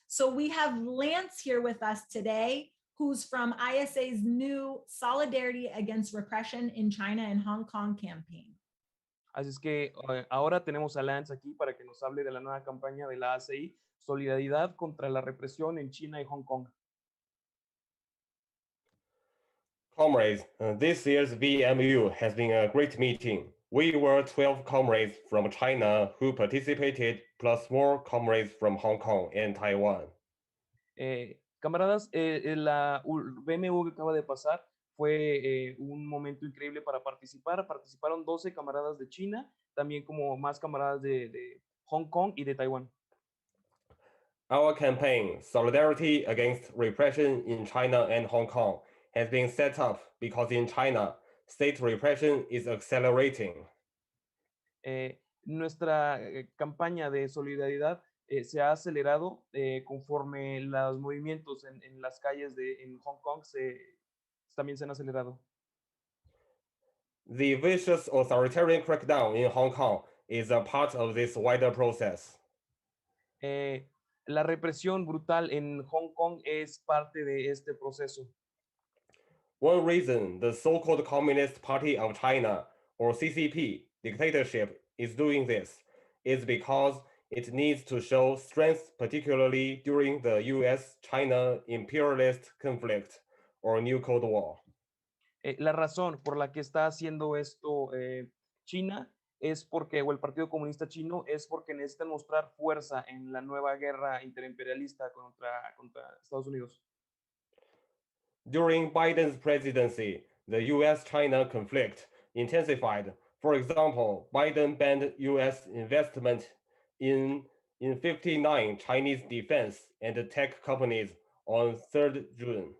Speaker 2: So we have Lance here with us today, who's from ISA's new Solidarity Against Repression in China and Hong Kong campaign.
Speaker 3: Así es que ahora tenemos a Lance aquí para que nos hable de la nueva campaña de la ACI, Solidaridad contra la Represión en China y Hong Kong.
Speaker 6: Comrades, this year's VMU has been a great meeting. We were 12 comrades from China who participated, plus more comrades from Hong Kong and Taiwan.
Speaker 3: Camaradas, la VMU que acaba de pasar fue un momento increíble para participar. Participaron 12 camaradas de China, también como más camaradas de Hong Kong y de Taiwán.
Speaker 6: Our campaign, Solidarity Against Repression in China and Hong Kong, has been set up because in China, state repression is accelerating.
Speaker 3: Nuestra campaña de solidaridad se ha acelerado conforme los movimientos en las calles en Hong Kong también se han acelerado.
Speaker 6: The vicious authoritarian crackdown in Hong Kong is a part of this wider process.
Speaker 3: La represión brutal en Hong Kong es parte de este proceso.
Speaker 6: One reason the so-called Communist Party of China, or CCP, dictatorship is doing this is because it needs to show strength, particularly during the US-China imperialist conflict or New Cold War.
Speaker 3: La razón por la que está haciendo esto China es porque, o el Partido Comunista Chino, es porque necesitan mostrar fuerza en la nueva guerra interimperialista contra Estados Unidos.
Speaker 6: During Biden's presidency, the US-China conflict intensified. For example, Biden banned US investment in 59 Chinese defense and tech companies on 3rd June.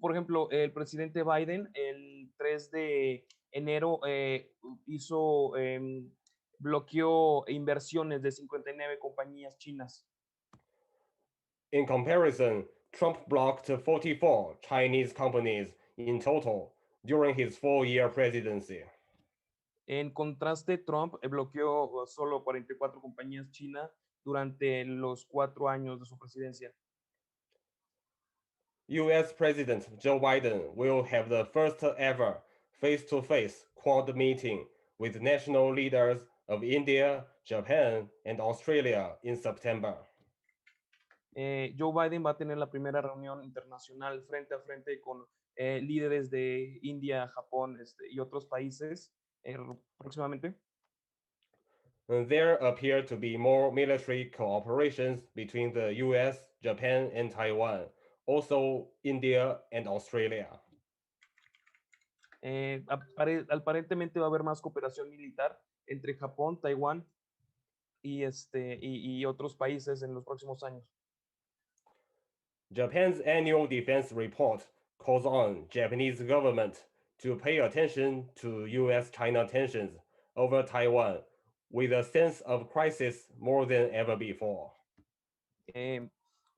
Speaker 3: Por ejemplo, el presidente Biden el 3 de enero bloqueó inversiones de 59 compañías chinas.
Speaker 6: In comparison, Trump blocked 44 Chinese companies in total during his 4-year presidency.
Speaker 3: En contraste, Trump bloqueó solo 44 compañías chinas durante los 4 años de su presidencia.
Speaker 6: US President Joe Biden will have the first ever face-to-face Quad meeting with national leaders of India, Japan, and Australia in September.
Speaker 3: Joe Biden va a tener la primera reunión internacional frente a frente con líderes de India, Japón y otros países próximamente.
Speaker 6: There appear to be more military cooperations between the US, Japan, and Taiwan, also India and Australia.
Speaker 3: Aparentemente va a haber más cooperación militar entre Japón, Taiwán y otros países en los próximos años.
Speaker 6: Japan's annual defense report calls on Japanese government to pay attention to US-China tensions over Taiwan with a sense of crisis more than ever before.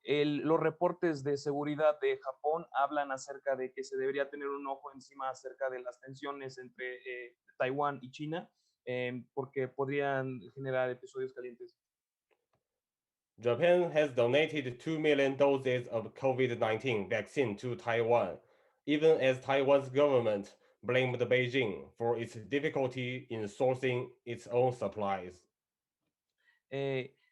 Speaker 3: Los reportes de seguridad de Japón hablan acerca de que se debería tener un ojo encima acerca de las tensiones entre Taiwán y China, porque podrían generar episodios calientes.
Speaker 6: Japan has donated 2 million doses of COVID-19 vaccine to Taiwan, even as Taiwan's government blamed Beijing for its difficulty in sourcing its own supplies.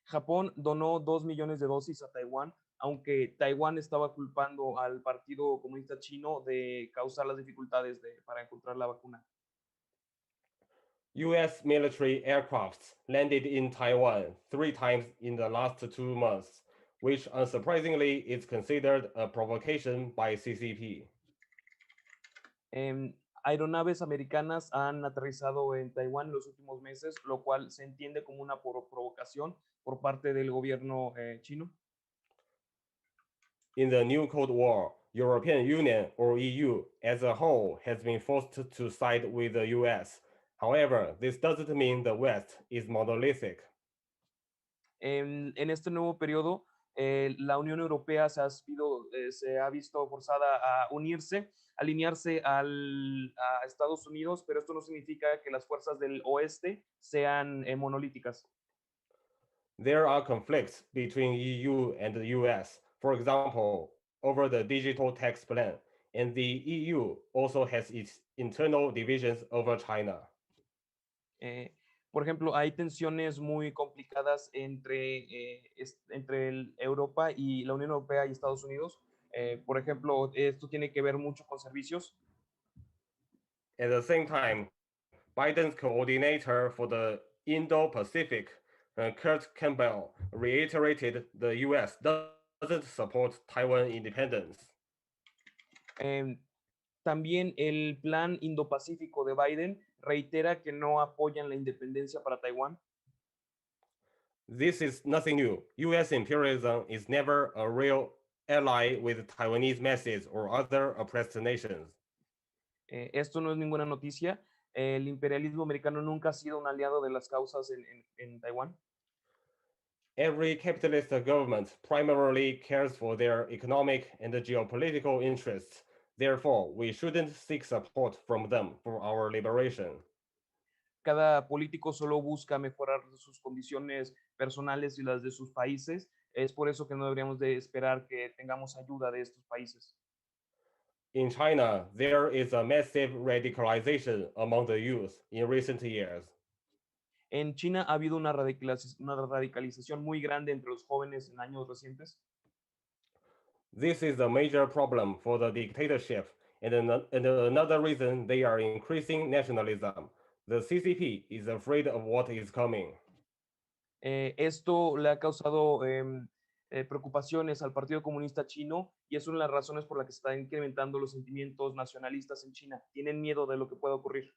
Speaker 3: Japón donó 2 millones de dosis a Taiwán, aunque Taiwán estaba culpando al Partido Comunista Chino de causar las dificultades para encontrar la vacuna.
Speaker 6: US military aircrafts landed in Taiwan 3 times in the last 2 months, which unsurprisingly is considered a provocation by CCP.
Speaker 3: Aeronaves americanas han aterrizado en Taiwán en los últimos meses, lo cual se entiende como una provocación por parte del gobierno chino.
Speaker 6: In the new Cold War, European Union or EU as a whole has been forced to side with the US. However, this doesn't mean the West is monolithic.
Speaker 3: En este nuevo periodo, la Unión Europea se ha visto forzada a alinearse a Estados Unidos, pero esto no significa que las fuerzas del oeste sean monolíticas.
Speaker 6: There are conflicts between EU and the US, for example, over the digital tax plan, and the EU also has its internal divisions over China.
Speaker 3: Por ejemplo, hay tensiones muy complicadas entre Europa y la Unión Europea y Estados Unidos. Por ejemplo, esto tiene que ver mucho con servicios.
Speaker 6: At the same time, Biden's coordinator for the Indo-Pacific, Kurt Campbell, reiterated the US doesn't support Taiwan independence.
Speaker 3: También el plan Indo-Pacífico de Biden reitera que no apoyan la independencia para Taiwán.
Speaker 6: This is nothing new. US imperialism is never a real ally with Taiwanese masses or other oppressed nations.
Speaker 3: Esto no es ninguna noticia. El imperialismo americano nunca ha sido un aliado de las causas en Taiwán.
Speaker 6: Every capitalist government primarily cares for their economic and geopolitical interests. Therefore, we shouldn't seek support from them for our liberation.
Speaker 3: Cada político solo busca mejorar sus condiciones personales y las de sus países. Es por eso que no deberíamos de esperar que tengamos ayuda de estos países.
Speaker 6: In China, there is a massive radicalization among the youth in recent years.
Speaker 3: En China ha habido una radicalización muy grande entre los jóvenes en años recientes.
Speaker 6: This is a major problem for the dictatorship, and another reason they are increasing nationalism. The CCP is afraid of what is coming.
Speaker 3: Esto le ha causado preocupaciones al Partido Comunista Chino y es una de las razones por las que se están incrementando los sentimientos nacionalistas en China. Tienen miedo de lo que pueda ocurrir.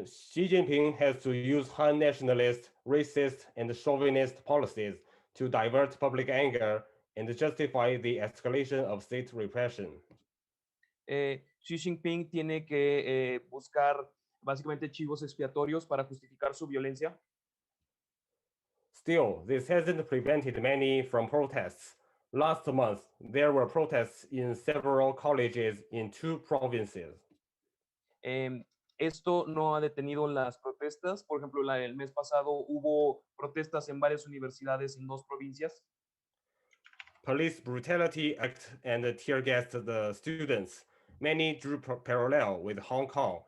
Speaker 6: Xi Jinping has to use Han nationalist, racist, and chauvinist policies to divert public anger and justify the escalation of state repression.
Speaker 3: Xi Jinping tiene que buscar básicamente chivos expiatorios para justificar su violencia.
Speaker 6: Still, this hasn't prevented many from protests. Last month, there were protests in several colleges in 2 provinces.
Speaker 3: Esto no ha detenido las protestas. Por ejemplo, el mes pasado hubo protestas en varias universidades en 2 provincias.
Speaker 6: Police brutality act and tear gassed the students. Many drew parallel with Hong Kong,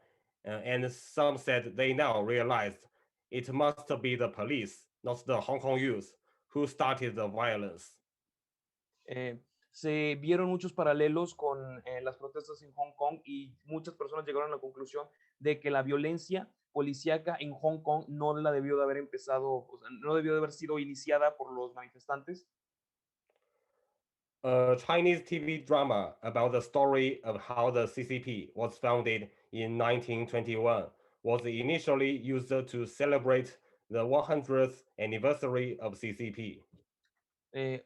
Speaker 6: and some said they now realized it must be the police, not the Hong Kong youth, who started the violence.
Speaker 3: Se vieron muchos paralelos con las protestas en Hong Kong y muchas personas llegaron a la conclusión de que la violencia policíaca en Hong Kong no la debió de haber empezado, o sea, no debió de haber sido iniciada por los manifestantes.
Speaker 6: A Chinese TV drama about the story of how the CCP was founded in 1921 was initially used to celebrate the 100th anniversary of CCP.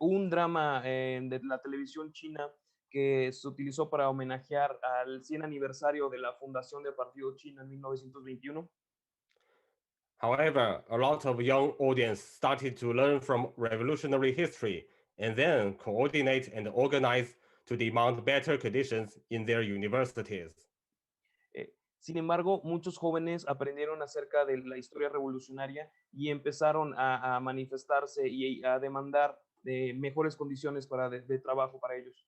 Speaker 3: Un drama de la televisión china que se utilizó para homenajear al 100 aniversario de la fundación del Partido Chino en 1921.
Speaker 6: However, a lot of young audience started to learn from revolutionary history and then coordinate and organize to demand better conditions in their universities.
Speaker 3: Sin embargo, muchos jóvenes aprendieron acerca de la historia revolucionaria y empezaron a manifestarse y a demandar mejores condiciones de trabajo para ellos.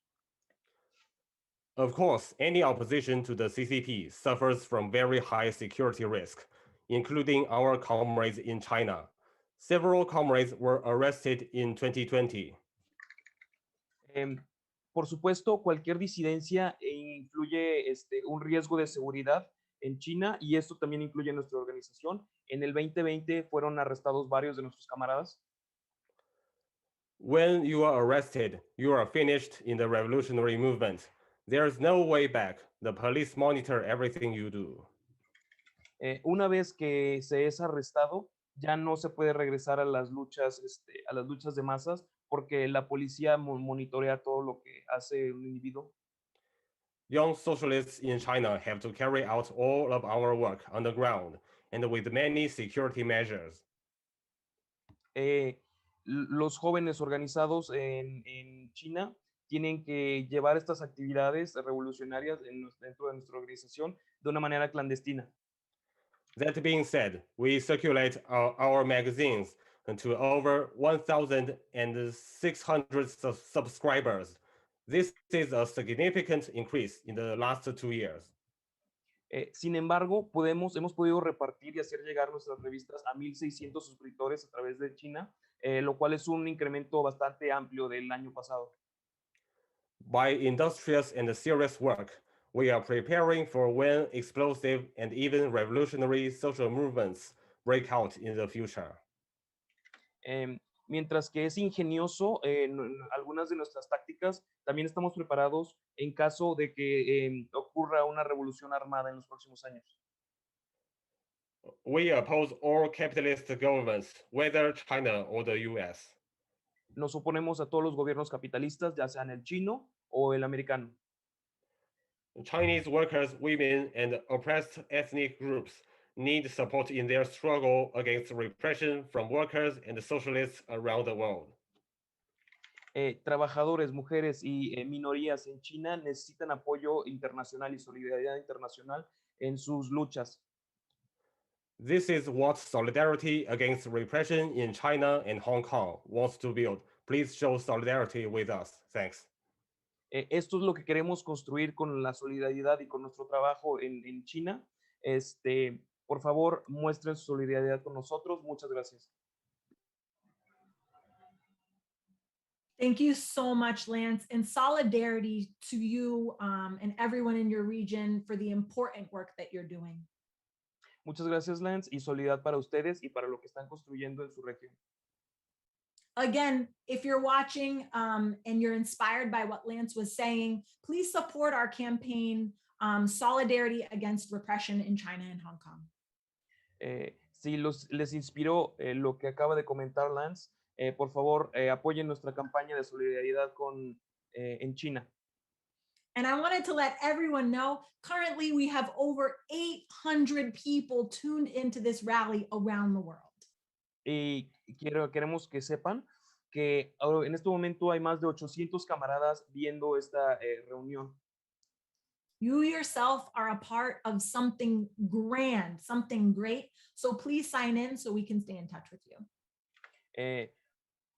Speaker 6: Of course, any opposition to the CCP suffers from very high security risk, including our comrades in China. Several comrades were arrested in 2020.
Speaker 3: Por supuesto, cualquier disidencia influye un riesgo de seguridad en China y esto también incluye nuestra organización. En el 2020 fueron arrestados varios de nuestros camaradas.
Speaker 6: When you are arrested, you are finished in the revolutionary movement. There's no way back. The police monitor everything you do.
Speaker 3: Una vez que se es arrestado, ya no se puede regresar a las luchas de masas porque la policía monitorea todo lo que hace un individuo.
Speaker 6: Young socialists in China have to carry out all of our work on the ground and with many security measures.
Speaker 3: Los jóvenes organizados en China tienen que llevar estas actividades revolucionarias dentro de nuestra organización de una manera clandestina.
Speaker 6: That being said, we circulate our magazines to over 1,600 subscribers. This is a significant increase in the last 2 years.
Speaker 3: Sin embargo, hemos podido repartir y hacer llegar nuestras revistas a 1,600 suscriptores a través de China, lo cual es un incremento bastante amplio del año pasado.
Speaker 6: By industrious and serious work, we are preparing for when explosive and even revolutionary social movements break out in the future.
Speaker 3: Mientras que es ingenioso algunas de nuestras tácticas, también estamos preparados en caso de que ocurra una revolución armada en los próximos años.
Speaker 6: We oppose all capitalist governments, whether China or the US.
Speaker 3: Nos oponemos a todos los gobiernos capitalistas, ya sean el chino o el americano.
Speaker 6: Chinese workers, women, and oppressed ethnic groups need support in their struggle against repression from workers and socialists around the world.
Speaker 3: Trabajadores, mujeres y minorías en China necesitan apoyo internacional y solidaridad internacional en sus luchas.
Speaker 6: This is what Solidarity Against Repression in China and Hong Kong wants to build. Please show solidarity with us. Thanks.
Speaker 3: Esto es lo que queremos construir con la solidaridad y con nuestro trabajo en China. Por favor, muestren su solidaridad con nosotros. Muchas gracias.
Speaker 2: Thank you so much, Lance, and solidarity to you and everyone in your region for the important work that you're doing.
Speaker 3: Muchas gracias, Lance, y solidaridad para ustedes y para lo que están construyendo en su región.
Speaker 2: Again, if you're watching and you're inspired by what Lance was saying, please support our campaign, Solidarity Against Repression in China and Hong Kong.
Speaker 3: Si les inspiró lo que acaba de comentar Lance, por favor, apoyen nuestra campaña de solidaridad en China.
Speaker 2: And I wanted to let everyone know, currently we have over 800 people tuned into this rally around the world.
Speaker 3: Y queremos que sepan que en este momento hay más de 800 camaradas viendo esta reunión.
Speaker 2: You yourself are a part of something grand, something great. So please sign in so we can stay in touch with you.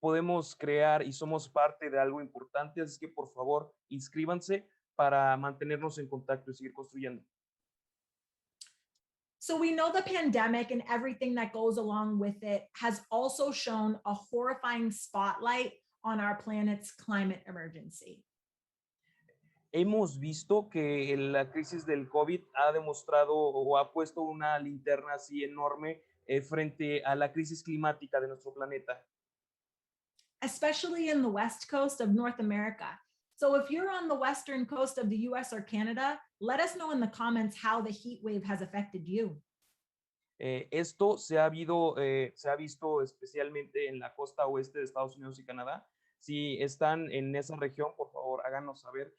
Speaker 3: Podemos crear y somos parte de algo importante, así que por favor inscríbanse para mantenernos en contacto y seguir construyendo.
Speaker 2: So we know the pandemic and everything that goes along with it has also shown a horrifying spotlight on our planet's climate emergency.
Speaker 3: Hemos visto que la crisis del COVID ha demostrado o ha puesto una linterna así enorme frente a la crisis climática de nuestro planeta.
Speaker 2: Especially in the west coast of North America. So if you're on the western coast of the US or Canada, let us know in the comments how the heat wave has affected you.
Speaker 3: Esto se ha visto especialmente en la costa oeste de Estados Unidos y Canadá. Si están en esa región, por favor, háganos saber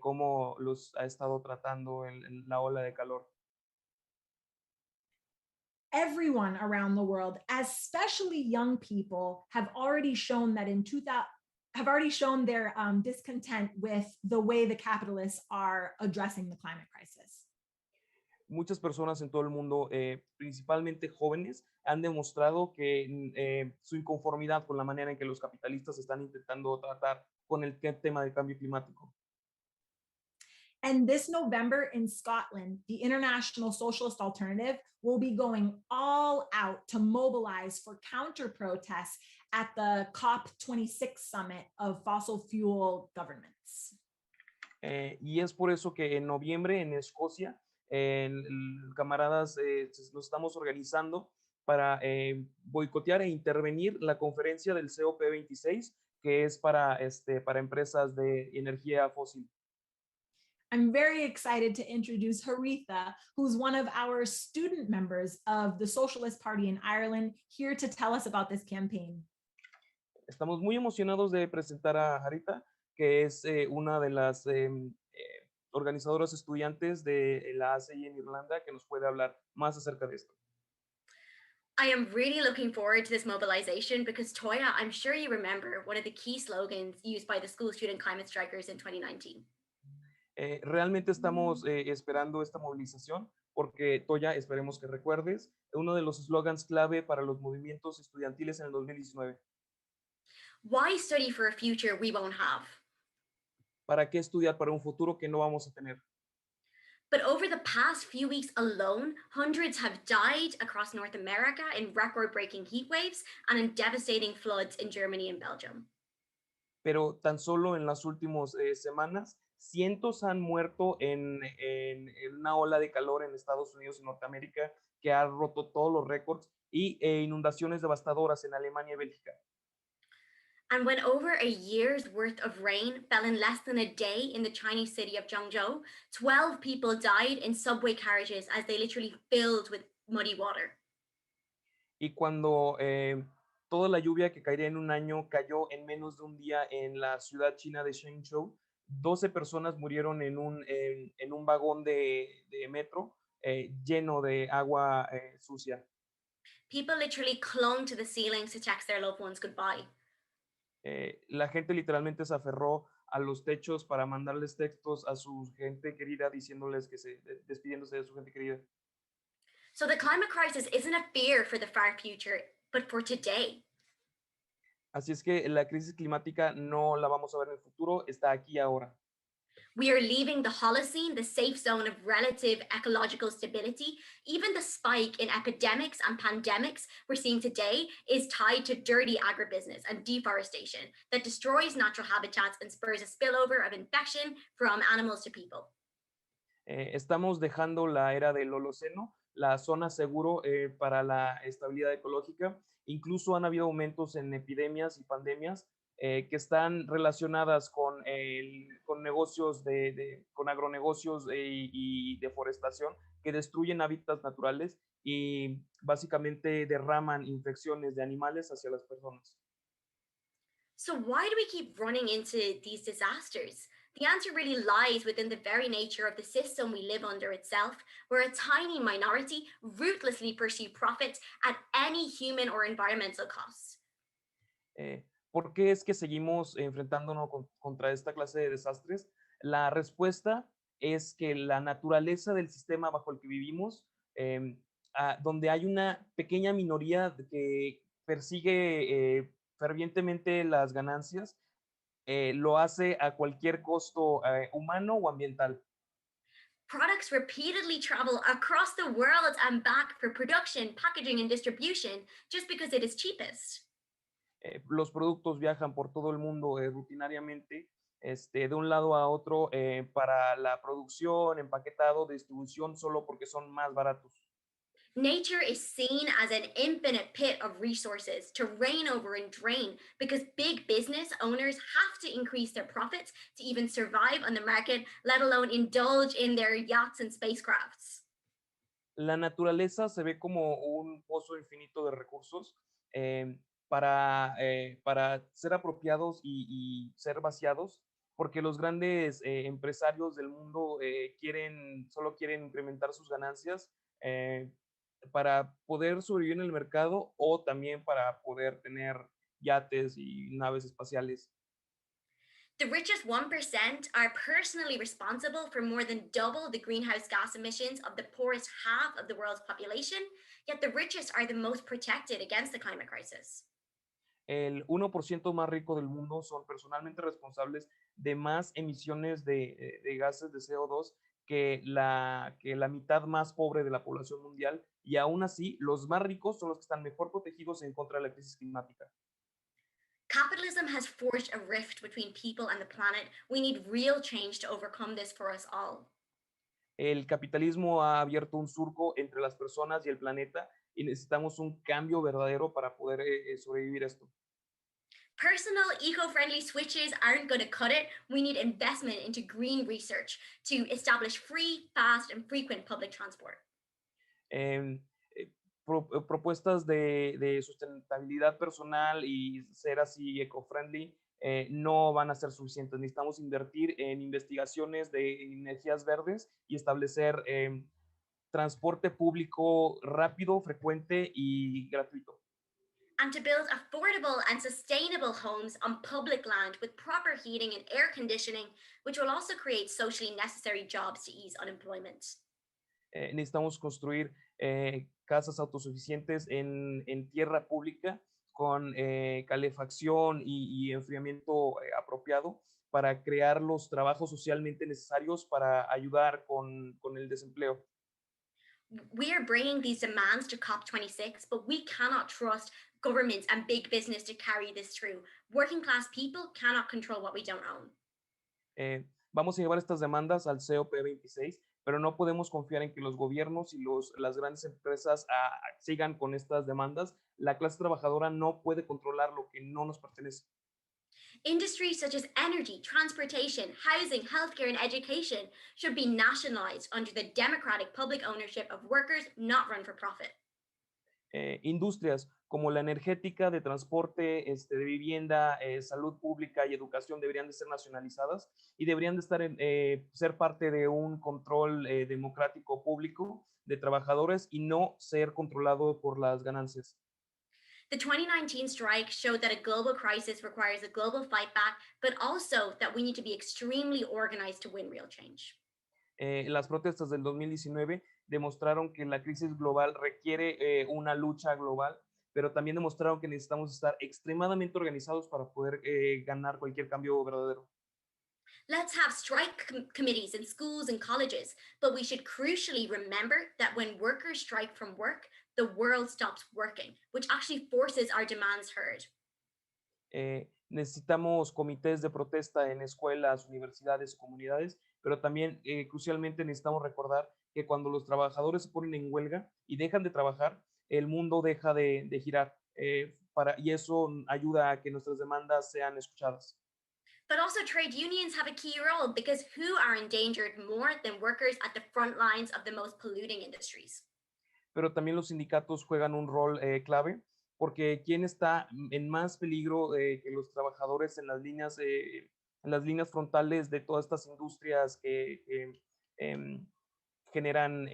Speaker 3: cómo los ha estado tratando en la ola de calor.
Speaker 2: Everyone around the world, especially young people, have already shown that have already shown their discontent with the way the capitalists are addressing the climate crisis.
Speaker 3: Muchas personas en todo el mundo, principalmente jóvenes, han demostrado que su inconformidad con la manera en que los capitalistas están intentando tratar con el tema del cambio climático.
Speaker 2: And this November in Scotland, the International Socialist Alternative will be going all out to mobilize for counter protests at the COP26 summit of fossil fuel governments.
Speaker 3: Y es por eso que en noviembre en Escocia, camaradas, nos estamos organizando para boicotear e intervenir la conferencia del COP26, que es para empresas de energía fósil.
Speaker 2: I'm very excited to introduce Haritha, who's one of our student members of the Socialist Party in Ireland, here to tell us about this campaign.
Speaker 3: Estamos muy emocionados de presentar a Haritha, que es una de las organizadoras estudiantes de la ACI en Irlanda, que nos puede hablar más acerca de esto.
Speaker 7: I am really looking forward to this mobilization because, Toya, I'm sure you remember one of the key slogans used by the school student climate strikers in 2019.
Speaker 3: Realmente estamos esperando esta movilización porque, Toya, esperemos que recuerdes uno de los eslogans clave para los movimientos estudiantiles en el 2019.
Speaker 7: Why study for a future we won't have?
Speaker 3: ¿Para qué estudiar para un futuro que no vamos a tener?
Speaker 7: But over the past few weeks alone, hundreds have died across North America in record-breaking heat waves and in devastating floods in Germany and Belgium.
Speaker 3: Pero tan solo en las últimas semanas, cientos han muerto en una ola de calor en Estados Unidos y Norteamérica que ha roto todos los récords y inundaciones devastadoras en Alemania y Bélgica.
Speaker 7: And when over a year's worth of rain fell in less than a day in the Chinese city of Zhengzhou, 12 people died in subway carriages as they literally filled with muddy water.
Speaker 3: Y cuando toda la lluvia que caería en un año cayó en menos de un día en la ciudad china de Zhengzhou, 12 personas murieron en un vagón de metro lleno de agua sucia.
Speaker 7: People literally clung to the ceilings to text their loved ones goodbye.
Speaker 3: La gente literalmente se aferró a los techos para mandarles textos a su gente querida diciéndoles que despidiéndose de su gente querida.
Speaker 7: So the climate crisis isn't a fear for the far future, but for today.
Speaker 3: Así es que la crisis climática no la vamos a ver en el futuro, está aquí ahora.
Speaker 7: We are leaving the Holocene, the safe zone of relative ecological stability. Even the spike in epidemics and pandemics we're seeing today is tied to dirty agribusiness and deforestation that destroys natural habitats and spurs a spillover of infection from animals to people.
Speaker 3: Estamos dejando la era del Holoceno, la zona seguro para la estabilidad ecológica. Incluso han habido aumentos en epidemias y pandemias que están relacionadas con negocios con agronegocios y deforestación que destruyen hábitats naturales y básicamente derraman infecciones de animales hacia las personas.
Speaker 7: So why do we keep running into these disasters? The answer really lies within the very nature of the system we live under itself, where a tiny minority ruthlessly pursue profits at any human or environmental cost.
Speaker 3: ¿Por qué es que seguimos enfrentándonos contra esta clase de desastres? La respuesta es que la naturaleza del sistema bajo el que vivimos, donde hay una pequeña minoría que persigue fervientemente las ganancias, lo hace a cualquier costo humano o ambiental.
Speaker 7: Products repeatedly travel across the world and back for production, packaging, and distribution just because it is cheapest.
Speaker 3: Los productos viajan por todo el mundo rutinariamente, de un lado a otro para la producción, empaquetado, distribución, solo porque son más baratos.
Speaker 7: Nature is seen as an infinite pit of resources to reign over and drain because big business owners have to increase their profits to even survive on the market, let alone indulge in their yachts and spacecrafts.
Speaker 3: La naturaleza se ve como un pozo infinito de recursos para ser apropiados y ser vaciados, porque los grandes empresarios del mundo solo quieren incrementar sus ganancias para poder sobrevivir en el mercado o también para poder tener yates y naves espaciales.
Speaker 7: The richest 1% are personally responsible for more than double the greenhouse gas emissions of the poorest half of the world's population, yet the richest are the most protected against the climate crisis.
Speaker 3: El 1% más rico del mundo son personalmente responsables de más emisiones de gases de CO2 que la mitad más pobre de la población mundial, y aún así los más ricos son los que están mejor protegidos en contra de la crisis climática.
Speaker 7: Capitalism has forged a rift between people and the planet. We need real change to overcome this for us all.
Speaker 3: El capitalismo ha abierto un surco entre las personas y el planeta y necesitamos un cambio verdadero para poder sobrevivir esto.
Speaker 7: Personal eco-friendly switches aren't going to cut it. We need investment into green research to establish free, fast, and frequent public transport.
Speaker 3: Propuestas de sustentabilidad personal y ser así eco-friendly no van a ser suficientes. Necesitamos invertir en investigaciones de energías verdes y establecer transporte público rápido, frecuente y gratuito.
Speaker 7: And to build affordable and sustainable homes on public land with proper heating and air conditioning, which will also create socially necessary jobs to ease unemployment.
Speaker 3: Necesitamos construir casas autosuficientes en tierra pública con calefacción y enfriamiento apropiado para crear los trabajos socialmente necesarios para ayudar con el desempleo.
Speaker 7: We are bringing these demands to COP26, but we cannot trust governments and big business to carry this through. Working class people cannot control what we don't own.
Speaker 3: Vamos a llevar estas demandas al COP26, pero no podemos confiar en que los gobiernos y las grandes empresas sigan con estas demandas. La clase trabajadora no puede controlar lo que no nos pertenece.
Speaker 7: Industries such as energy, transportation, housing, healthcare, and education should be nationalized under the democratic public ownership of workers, not run for profit.
Speaker 3: Industrias como la energética, de transporte, de vivienda, salud pública y educación deberían de ser nacionalizadas y deberían de ser parte de un control democrático público de trabajadores y no ser controlado por las ganancias.
Speaker 7: The 2019 strike showed that a global crisis requires a global fight back, but also that we need to be extremely organized to win real change.
Speaker 3: Las protestas del 2019 demostraron que la crisis global requiere una lucha global, pero también demostraron que necesitamos estar extremadamente organizados para poder ganar cualquier cambio verdadero.
Speaker 7: Let's have strike committees in schools and colleges, but we should crucially remember that when workers strike from work, the world stops working, which actually forces our demands heard.
Speaker 3: Necesitamos comités de protesta en escuelas, universidades, comunidades, pero también crucialmente necesitamos recordar que cuando los trabajadores se ponen en huelga y dejan de trabajar, el mundo deja de girar y eso ayuda a que nuestras demandas sean escuchadas.
Speaker 7: But also trade unions have a key role because who are endangered more than workers at the front lines of the most polluting industries?
Speaker 3: Pero también los sindicatos juegan un rol clave, porque ¿quién está en más peligro que los trabajadores en las líneas frontales de todas estas industrias que generan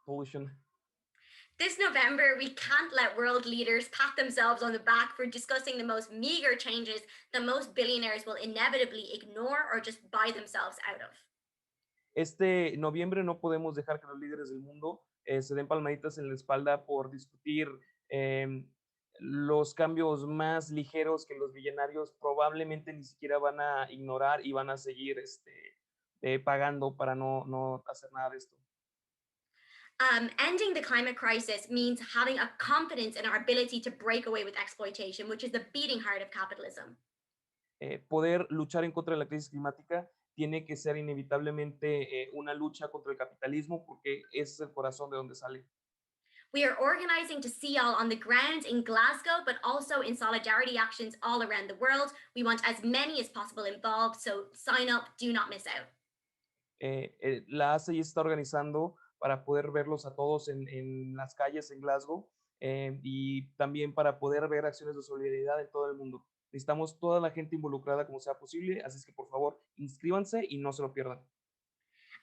Speaker 3: pollution?
Speaker 7: This November, we can't let world leaders pat themselves on the back for discussing the most meager changes that most billionaires will inevitably ignore or just buy themselves out of.
Speaker 3: Este noviembre no podemos dejar que los líderes del mundo se den palmaditas en la espalda por discutir los cambios más ligeros que los billonarios probablemente ni siquiera van a ignorar y van a seguir pagando para no hacer nada de esto.
Speaker 7: Ending the climate crisis means having a confidence in our ability to break away with exploitation, which is the beating heart of capitalism.
Speaker 3: Poder luchar en contra de la crisis climática tiene que ser inevitablemente una lucha contra el capitalismo porque ese es el corazón de donde sale.
Speaker 7: We are organizing to see all on the ground in Glasgow, but also in solidarity actions all around the world. We want as many as possible involved, so sign up, do not miss out.
Speaker 3: La ACI está organizando para poder verlos a todos en las calles en Glasgow y también para poder ver acciones de solidaridad en todo el mundo. Necesitamos toda la gente involucrada como sea posible, así es que por favor inscríbanse y no se lo pierdan.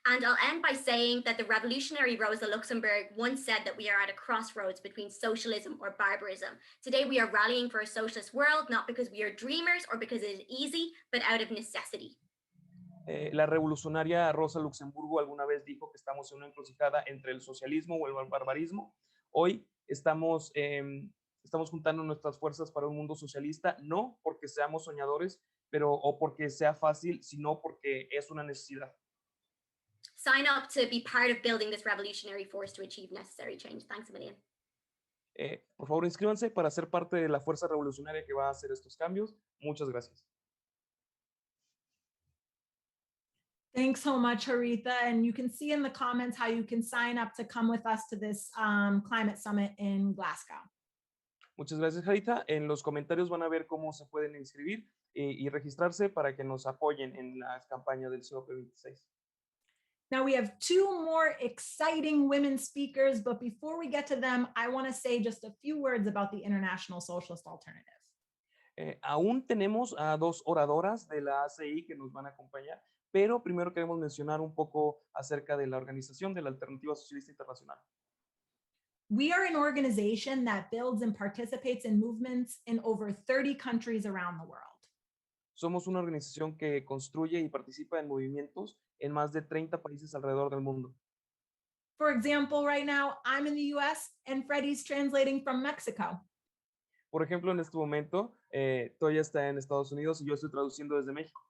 Speaker 7: And I'll end by saying that the revolutionary Rosa Luxemburg once said that we are at a crossroads between socialism or barbarism. Today we are rallying for a socialist world, not because we are dreamers or because it is easy, but out of necessity.
Speaker 3: La revolucionaria Rosa Luxemburgo alguna vez dijo que estamos en una encrucijada entre el socialismo o el barbarismo. Hoy estamos juntando nuestras fuerzas para un mundo socialista, no porque seamos soñadores, o porque sea fácil, sino porque es una necesidad.
Speaker 7: Sign up to be part of building this revolutionary force to achieve necessary change. Thanks a million.
Speaker 3: Por favor, inscríbanse para ser parte de la fuerza revolucionaria que va a hacer estos cambios. Muchas gracias.
Speaker 2: Thanks so much, Haritha. And you can see in the comments how you can sign up to come with us to this climate summit in Glasgow.
Speaker 3: Muchas gracias, Jarita. En los comentarios van a ver cómo se pueden inscribir y registrarse para que nos apoyen en la campaña del COP26.
Speaker 2: Now we have two more exciting women speakers, but before we get to them, I want to say just a few words about the International Socialist Alternative.
Speaker 3: Aún tenemos a dos oradoras de la ACI que nos van a acompañar, pero primero queremos mencionar un poco acerca de la organización de la Alternativa Socialista Internacional.
Speaker 2: We are an organization that builds and participates in movements in over 30 countries around the world.
Speaker 3: Somos una organización que construye y participa en movimientos en más de 30 países alrededor del mundo.
Speaker 2: For example, right now, I'm in the US and Freddie's translating from Mexico.
Speaker 3: Por ejemplo, en este momento, Toya está en Estados Unidos y yo estoy traduciendo desde México.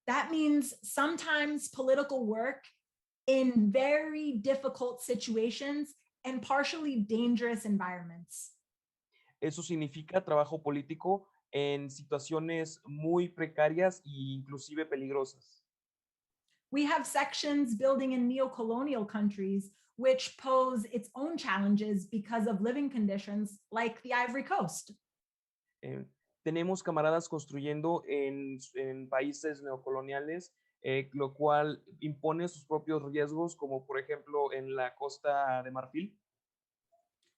Speaker 2: That means sometimes political work in very difficult situations and partially dangerous environments.
Speaker 3: Eso significa trabajo político en situaciones muy precarias e inclusive peligrosas.
Speaker 2: We have sections building in neocolonial countries which pose its own challenges because of living conditions like the Ivory Coast.
Speaker 3: Tenemos camaradas construyendo en países neocoloniales, lo cual impone sus propios riesgos, como por ejemplo en la Costa de Marfil.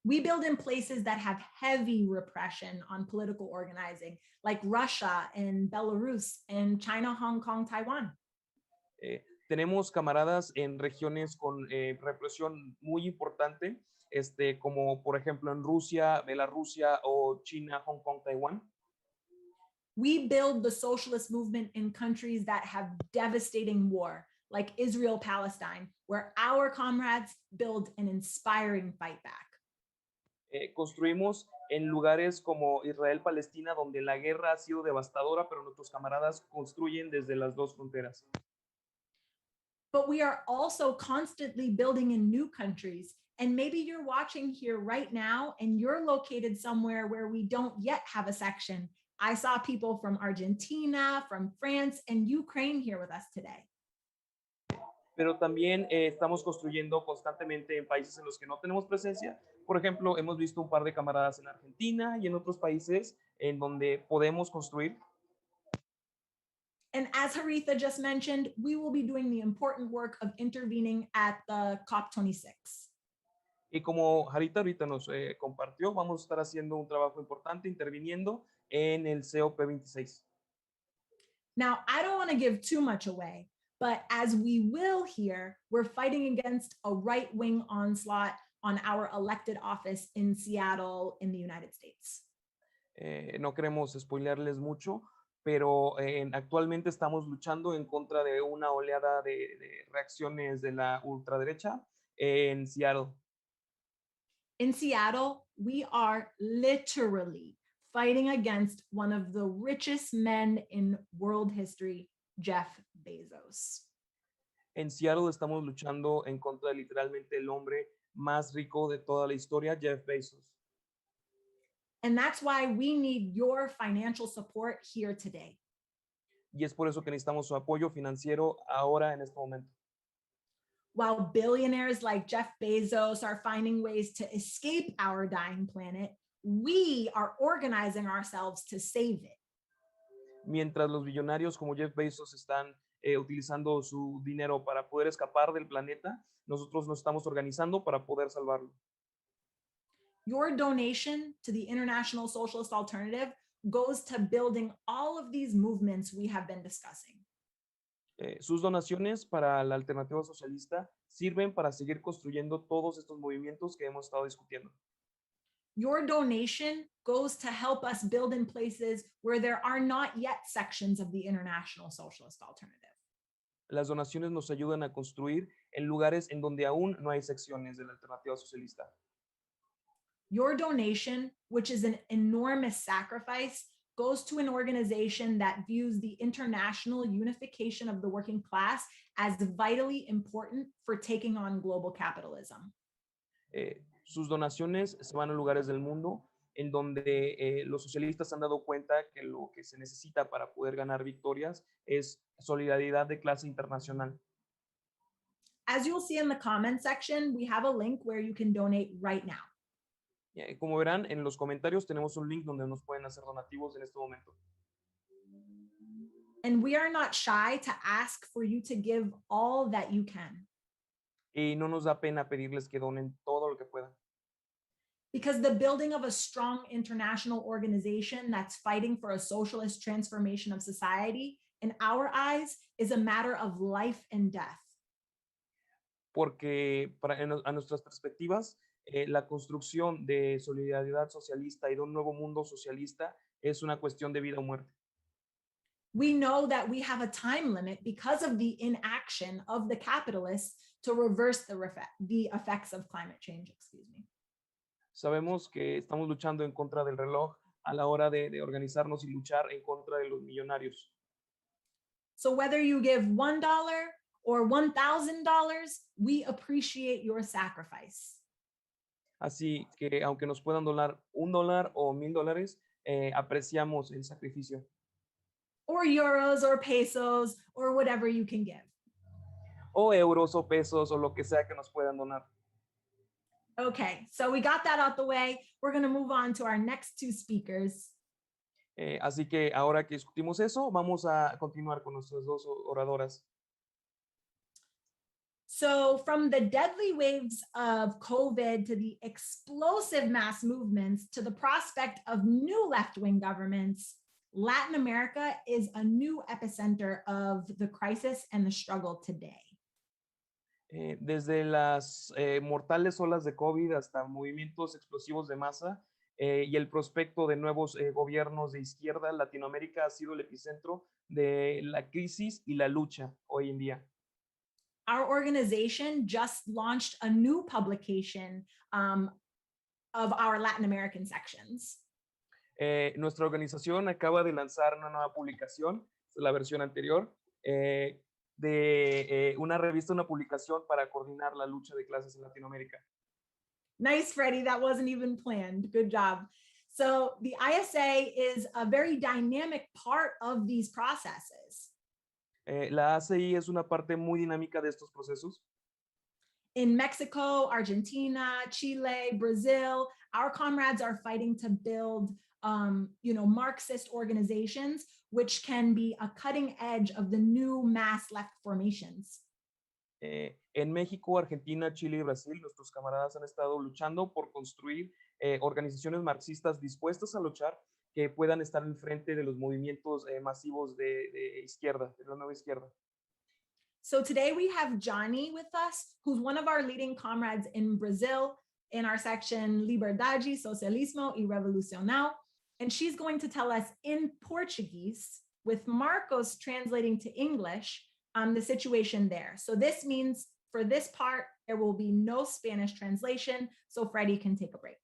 Speaker 2: We build in places that have heavy repression on political organizing, like Russia and Belarus and China, Hong Kong, Taiwan.
Speaker 3: Tenemos camaradas en regiones con represión muy importante, como por ejemplo en Rusia, Bielorrusia o China, Hong Kong, Taiwán.
Speaker 2: We build the socialist movement in countries that have devastating war, like Israel, Palestine, where our comrades build an inspiring fight back.
Speaker 3: Construimos en lugares como Israel, Palestina, donde la guerra ha sido devastadora, pero nuestros camaradas construyen desde las dos fronteras.
Speaker 2: But we are also constantly building in new countries. And maybe you're watching here right now and you're located somewhere where we don't yet have a section. I saw people from Argentina, from France, and Ukraine here with us today.
Speaker 3: Pero también estamos construyendo constantemente en países en los que no tenemos presencia. Por ejemplo, hemos visto un par de camaradas en Argentina y en otros países en donde podemos construir.
Speaker 2: And as Haritha just mentioned, we will be doing the important work of intervening at the COP26.
Speaker 3: Y como Harita ahorita nos compartió, vamos a estar haciendo un trabajo importante interviniendo en el COP26.
Speaker 2: Now, I don't want to give too much away, but as we will hear, we're fighting against a right-wing onslaught on our elected office in Seattle in the United States.
Speaker 3: No queremos spoilearles mucho, pero actualmente estamos luchando en contra de una oleada de reacciones de la ultraderecha en Seattle.
Speaker 2: In Seattle, we are literally fighting against one of the richest men in world history, Jeff Bezos.
Speaker 3: En Seattle estamos luchando en contra de literalmente el hombre más rico de toda la historia, Jeff Bezos.
Speaker 2: And that's why we need your financial support here today.
Speaker 3: Y es por eso que necesitamos su apoyo financiero ahora en este momento.
Speaker 2: While billionaires like Jeff Bezos are finding ways to escape our dying planet, we are organizing ourselves to save it.
Speaker 3: Mientras los billonarios como Jeff Bezos están utilizando su dinero para poder escapar del planeta, nosotros nos estamos organizando para poder salvarlo.
Speaker 2: Your donation to the International Socialist Alternative goes to building all of these movements we have been discussing.
Speaker 3: Sus donaciones para la alternativa socialista sirven para seguir construyendo todos estos movimientos que hemos estado discutiendo.
Speaker 2: Your donation goes to help us build in places where there are not yet sections of the International Socialist Alternative.
Speaker 3: Las donaciones nos ayudan a construir en lugares en donde aún no hay secciones de la alternativa socialista.
Speaker 2: Your donation, which is an enormous sacrifice, goes to an organization that views the international unification of the working class as vitally important for taking on global capitalism.
Speaker 3: Sus donaciones se van a lugares del mundo en donde los socialistas han dado cuenta que lo que se necesita para poder ganar victorias es solidaridad de clase internacional.
Speaker 2: As you'll see in the comment section, we have a link where you can donate right now.
Speaker 3: Como verán, en los comentarios tenemos un link donde nos pueden hacer donativos en este momento.
Speaker 2: And we are not shy to ask for you to give all that you can.
Speaker 3: Y no nos da pena pedirles que donen todo lo que puedan.
Speaker 2: Because the building of a strong international organization that's fighting for a socialist transformation of society, in our eyes, is a matter of life and death.
Speaker 3: Porque a nuestras perspectivas, la construcción de solidaridad socialista y de un nuevo mundo socialista es una cuestión de vida o muerte.
Speaker 2: We know that we have a time limit because of the inaction of the capitalists to reverse the effects of climate change,
Speaker 3: Sabemos que estamos luchando en contra del reloj a la hora de organizarnos y luchar en contra de los millonarios.
Speaker 2: So whether you give $1 or $1,000, we appreciate your sacrifice.
Speaker 3: Así que aunque nos puedan donar $1 o $1,000, apreciamos el sacrificio.
Speaker 2: Or euros or pesos or whatever you can give.
Speaker 3: O euros o pesos o lo que sea que nos puedan donar.
Speaker 2: Okay, so we got that out the way. We're going to move on to our next two speakers.
Speaker 3: Así que ahora que discutimos eso, vamos a continuar con nuestras dos oradoras.
Speaker 2: So from the deadly waves of COVID to the explosive mass movements to the prospect of new left-wing governments, Latin America is a new epicenter of the crisis and the struggle today.
Speaker 3: Desde las mortales olas de COVID hasta movimientos explosivos de masa y el prospecto de nuevos gobiernos de izquierda, Latinoamérica ha sido el epicentro de la crisis y la lucha hoy en día.
Speaker 2: Our organization just launched a new publication of our Latin American sections.
Speaker 3: Nuestra organización acaba de lanzar una nueva publicación, la versión anterior, de una revista, una publicación para coordinar la lucha de clases en Latinoamérica.
Speaker 2: Nice, Freddie. That wasn't even planned. Good job. So the ISA is a very dynamic part of these processes.
Speaker 3: La ACI es una parte muy dinámica de estos procesos.
Speaker 2: In Mexico, Argentina, Chile, Brazil, our comrades are fighting to build Marxist organizations, which can be a cutting edge of the new mass left formations.
Speaker 3: En México, Argentina, Chile y Brasil, nuestros camaradas han estado luchando por construir organizaciones marxistas dispuestas a luchar que puedan estar en frente de los movimientos masivos de izquierda, de la nueva izquierda.
Speaker 2: So today we have Johnny with us, who's one of our leading comrades in Brazil in our section Liberdade, Socialismo y Revolucional. And she's going to tell us in Portuguese, with Marcos translating to English, the situation there. So this means for this part, there will be no Spanish translation, so Freddie can take a break.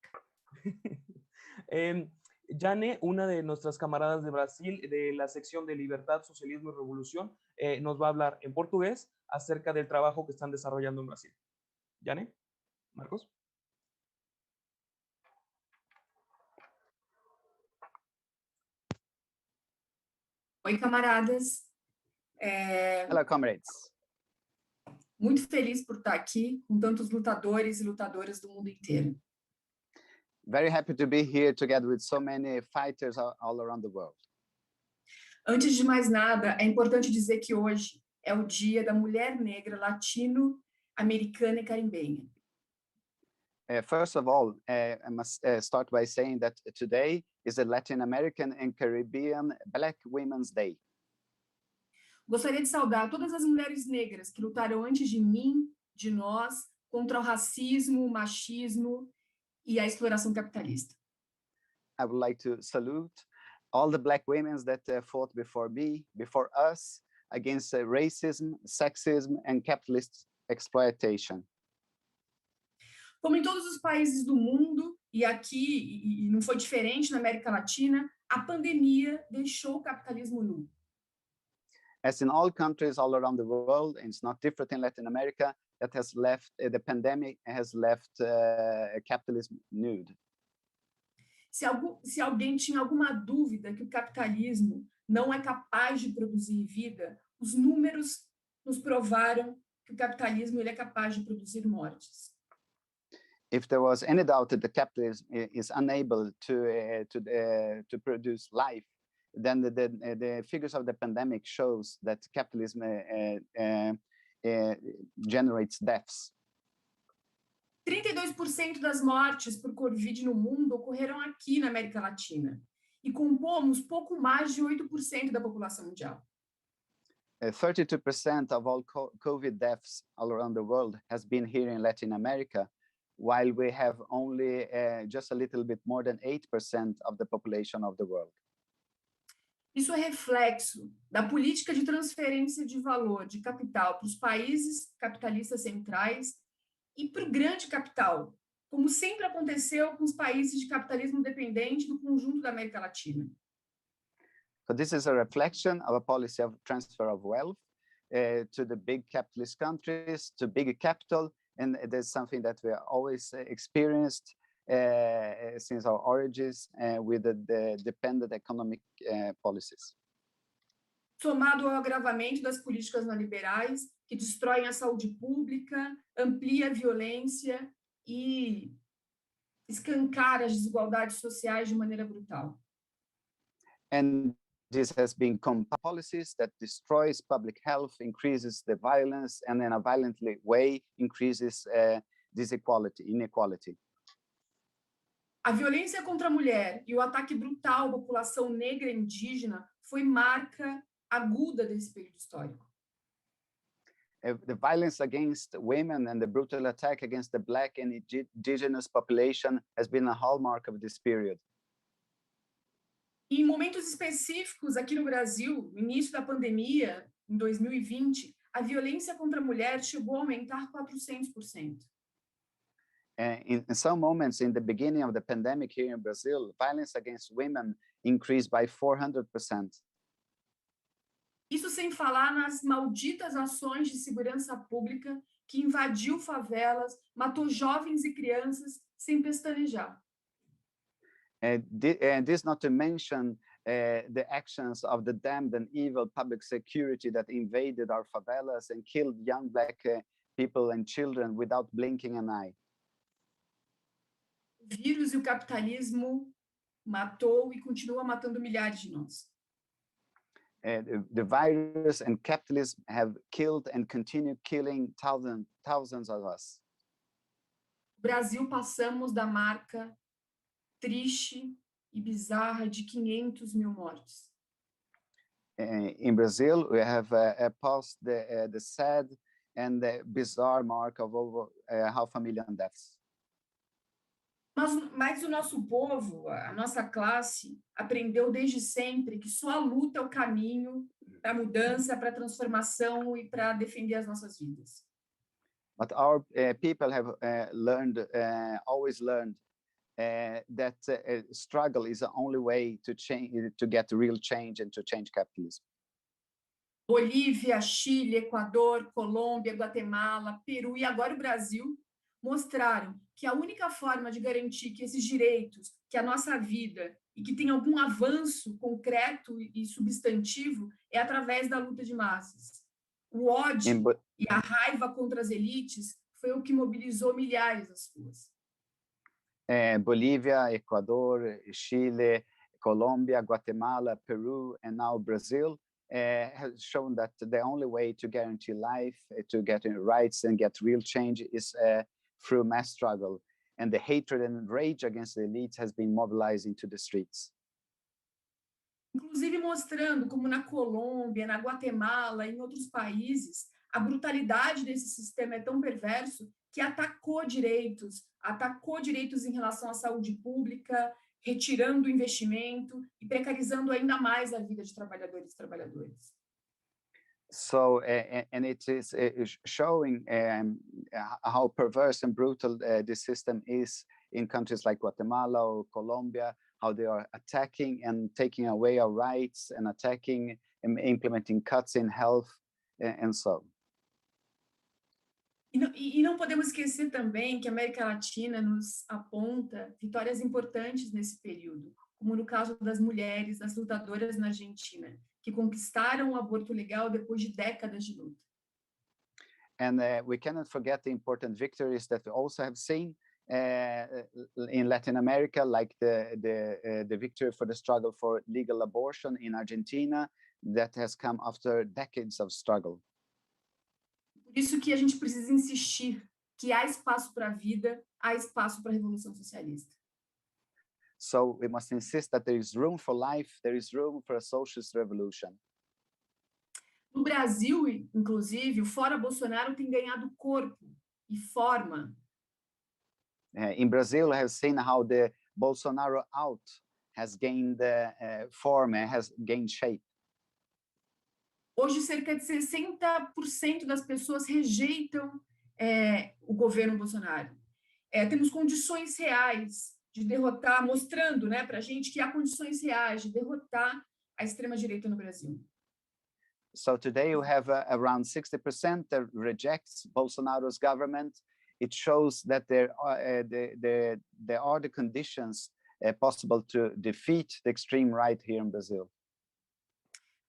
Speaker 3: Jane, una de nuestras camaradas de Brasil, de la sección de Libertad, Socialismo y Revolución, nos va a hablar en portugués acerca del trabajo que están desarrollando en Brasil. Jane, Marcos.
Speaker 8: Oi, camaradas.
Speaker 9: Hello, comrades.
Speaker 8: Muito feliz por estar aqui com tantos lutadores e lutadoras do mundo inteiro.
Speaker 9: Very happy to be here together with so many fighters all around the world.
Speaker 8: Antes de mais nada, é importante dizer que hoje é o Dia da Mulher Negra Latino-Americana e Carimbenha.
Speaker 9: First of all, I must start by saying that today is the Latin American and Caribbean Black Women's Day.
Speaker 8: Gostaria de saudar todas as mulheres negras que lutaram antes de mim, de nós, contra o racismo, o machismo e a exploração capitalista.
Speaker 9: I would like to salute all the Black women that fought before me, before us, against racism, sexism, and capitalist exploitation.
Speaker 8: Como em todos os países do mundo, e aqui, e não foi diferente na América Latina, a pandemia deixou o capitalismo nu.
Speaker 9: As in all countries all around the world, and it's not different in Latin America, that has left, the pandemic has left capitalism nude.
Speaker 8: Se alguém tinha alguma dúvida que o capitalismo não é capaz de produzir vida, os números nos provaram que o capitalismo ele é capaz de produzir mortes.
Speaker 9: If there was any doubt that the capitalism is unable to produce life, then the figures of the pandemic shows that capitalism generates deaths.
Speaker 8: 32% das mortes por Covid no mundo ocorreram aqui na América Latina e compomos pouco mais de 8% da população mundial.
Speaker 9: 32% of all COVID deaths all around the world has been here in Latin America, while we have only just a little bit more than 8% of the population of the world.
Speaker 8: Isso é reflexo da política de transferência de valor de capital para os países capitalistas centrais e para o grande capital, como sempre aconteceu com os países de capitalismo dependente do conjunto da América Latina.
Speaker 9: So this is a reflection of a policy of transfer of wealth to the big capitalist countries, to big capital, and there's something that we always experienced since our origins with the dependent economic policies.
Speaker 8: Somado ao agravamento das políticas neoliberais, que destroem a saúde pública, amplia a violência e escancara as desigualdades sociais de maneira brutal.
Speaker 9: And this has been policies that destroys public health, increases the violence, and in a violent way increases inequality.
Speaker 8: A violência contra a mulher e o ataque brutal à população negra e indígena foi marca aguda desse período histórico.
Speaker 9: The violence against women and the brutal attack against the Black and indigenous population has been a hallmark of this period.
Speaker 8: Em momentos específicos aqui no Brasil, no início da pandemia, em 2020, a violência contra a mulher chegou a aumentar 400%.
Speaker 9: In some moments in the beginning of the pandemic here in Brazil, violence against women increased by 400%.
Speaker 8: Isso sem falar nas malditas ações de segurança pública que invadiu favelas, matou jovens e crianças sem pestanejar.
Speaker 9: This not to mention the actions of the damned and evil public security that invaded our favelas and killed young Black people and children without blinking an eye.
Speaker 8: O vírus e o capitalismo matou e continua matando milhares de nós.
Speaker 9: The virus and capitalism have killed and continue killing thousands of us.
Speaker 8: No Brasil, passamos da marca triste e bizarra de 500 mil mortes.
Speaker 9: In Brazil, we have passed the sad and the bizarre mark of over 500,000 deaths.
Speaker 8: Mas o nosso povo, a nossa classe, aprendeu desde sempre que só a luta é o caminho para a mudança, para a transformação e para defender as nossas vidas.
Speaker 9: But our people have always learned that struggle is the only way to change, to get real change and to change capitalism.
Speaker 8: Bolívia, Chile, Equador, Colômbia, Guatemala, Peru e agora o Brasil mostraram que a única forma de garantir que esses direitos, que a nossa vida e que tem algum avanço concreto e substantivo é através da luta de massas. O ódio e a raiva contra as elites foi o que mobilizou milhares às ruas.
Speaker 9: Bolívia, Equador, Chile, Colombia, Guatemala, Peru, and now Brazil has shown that the only way to guarantee life, to get rights and get real change is through mass struggle. And the hatred and rage against the elites has been mobilized into the streets.
Speaker 8: Inclusive mostrando como na Colômbia, na Guatemala e em outros países, a brutalidade desse sistema é tão perverso que atacou direitos em relação à saúde pública, retirando o investimento e precarizando ainda mais a vida de trabalhadores e trabalhadoras.
Speaker 9: So, and it is showing how perverse and brutal this system is in countries like Guatemala or Colombia, how they are attacking and taking away our rights and attacking and implementing cuts in health and so.
Speaker 8: E não podemos esquecer também que a América Latina nos aponta vitórias importantes nesse período, como no caso das mulheres, das lutadoras na Argentina, que conquistaram o aborto legal depois de décadas de luta.
Speaker 9: And we cannot forget the important victories that we also have seen in Latin America, like the victory for the struggle for legal abortion in Argentina, that has come after decades of struggle.
Speaker 8: Por isso que a gente precisa insistir que há espaço para a vida, há espaço para a revolução socialista.
Speaker 9: So we must insist that there is room for life, there is room for a socialist revolution.
Speaker 8: No Brasil, inclusive, o Fora Bolsonaro tem ganhado corpo e forma.
Speaker 9: In Brazil, I have seen how the Bolsonaro out has gained form and has gained shape.
Speaker 8: Hoje, cerca de 60% das pessoas rejeitam o governo Bolsonaro. Temos condições reais de derrotar, mostrando para a gente que há condições reais de derrotar a extrema-direita no Brasil.
Speaker 9: So today you have around 60% that rejects Bolsonaro's government. It shows that there are the conditions possible to defeat the extreme right here in Brazil.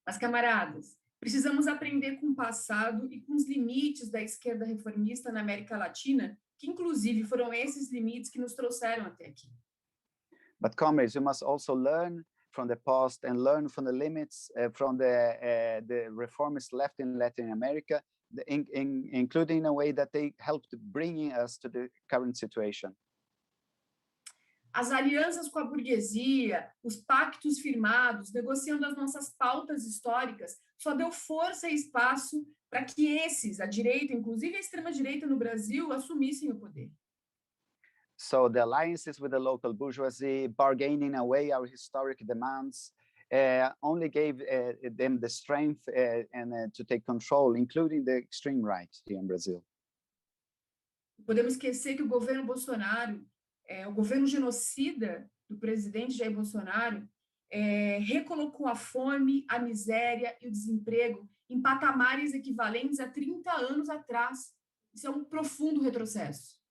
Speaker 8: Mas, camaradas, precisamos aprender com o passado e com os limites da esquerda reformista na América Latina, que inclusive foram esses limites que nos trouxeram até aqui.
Speaker 9: But comrades, we must also learn from the past and learn from the limits from the reformist left in Latin America, including in a way that they helped bringing us to the current situation.
Speaker 8: As alianças com a burguesia, os pactos firmados, negociando as nossas pautas históricas, só deu força e espaço para que esses, a direita, inclusive a extrema-direita no Brasil, assumissem o poder.
Speaker 9: So the alliances with the local bourgeoisie, bargaining away our historic demands, only gave them the strength to take control, including the extreme right here in Brazil.
Speaker 8: Podemos esquecer que o governo Bolsonaro, o governo genocida do presidente Jair Bolsonaro, recolocou a fome, a miséria e o desemprego em patamares equivalentes a 30 anos atrás. Isso é um profundo retrocesso.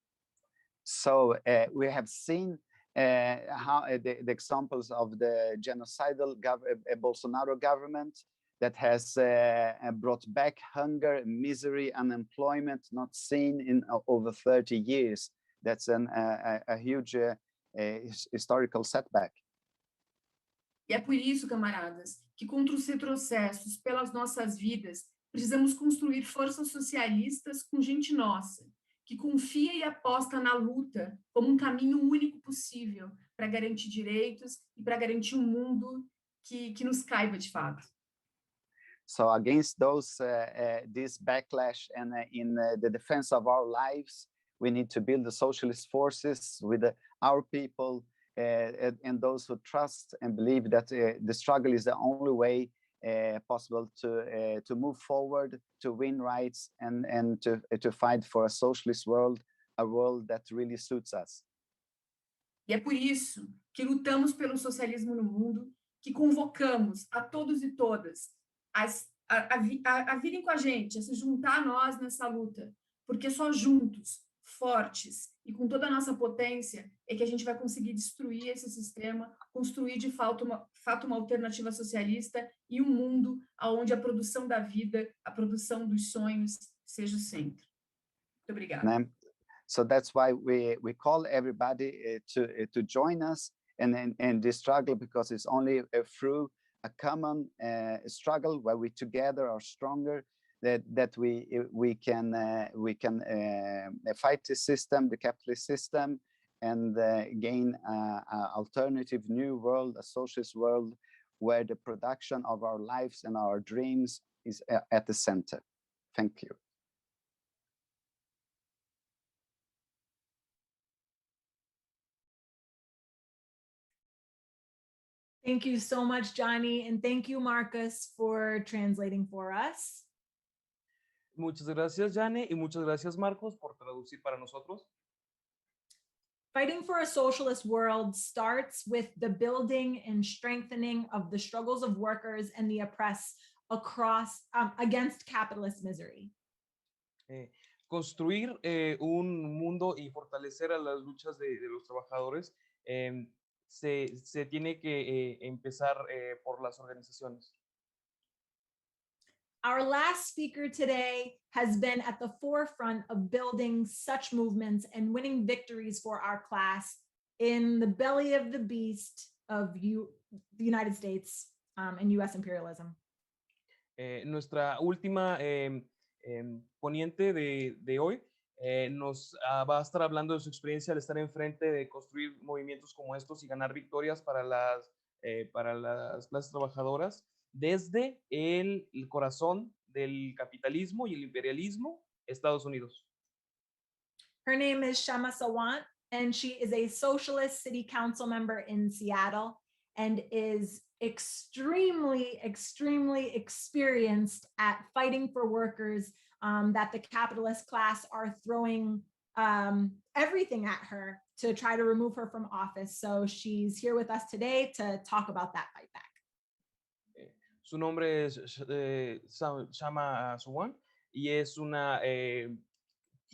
Speaker 9: So we have seen how the examples of the genocidal Bolsonaro government that has brought back hunger, misery, unemployment not seen in over 30 years. That's a huge historical setback.
Speaker 8: E é por isso, camaradas, que contra os retrocessos pelas nossas vidas, precisamos construir forças socialistas com gente nossa, que confia e aposta na luta como um caminho único possível para garantir direitos e para garantir um mundo que nos caiba de fato.
Speaker 9: So against this backlash and in the defense of our lives, we need to build the socialist forces with our people and those who trust and believe that the struggle is the only way possible to move forward, to win rights, and to fight for a socialist world, a world that really suits us.
Speaker 8: E é por isso que lutamos pelo socialismo no mundo, que convocamos a todos e todas a virem com a gente, a se juntar a nós nessa luta, porque só juntos, fortes e com toda a nossa potência é que a gente vai conseguir destruir esse sistema, construir de fato uma alternativa socialista e um mundo onde a produção da vida, a produção dos sonhos seja o centro. Muito obrigada.
Speaker 9: So that's why we call everybody to join us in this struggle, because it's only through a common struggle where we together are stronger that we can fight the system, the capitalist system, and gain an alternative new world, a socialist world, where the production of our lives and our dreams is at the center. Thank you.
Speaker 2: Thank you so much, Johnny, and thank you, Marcus, for translating for us.
Speaker 3: Muchas gracias, Jane, y muchas gracias, Marcos, por traducir para nosotros.
Speaker 2: Fighting for a socialist world starts with the building and strengthening of the struggles of workers and the oppressed across against capitalist misery.
Speaker 3: Construir un mundo y fortalecer a las luchas de los trabajadores se tiene que empezar por las organizaciones.
Speaker 2: Our last speaker today has been at the forefront of building such movements and winning victories for our class in the belly of the beast of the United States and US imperialism.
Speaker 3: Nuestra última poniente de hoy nos va a estar hablando de su experiencia al estar enfrente de construir movimientos como estos y ganar victorias para las clases trabajadoras desde el corazón del capitalismo y el imperialismo, Estados Unidos.
Speaker 2: Her name is Shama Sawant, and she is a socialist city council member in Seattle and is extremely experienced at fighting for workers that the capitalist class are throwing everything at her to try to remove her from office. So she's here with us today to talk about that fight back.
Speaker 3: Su nombre es Shama Sawant y es una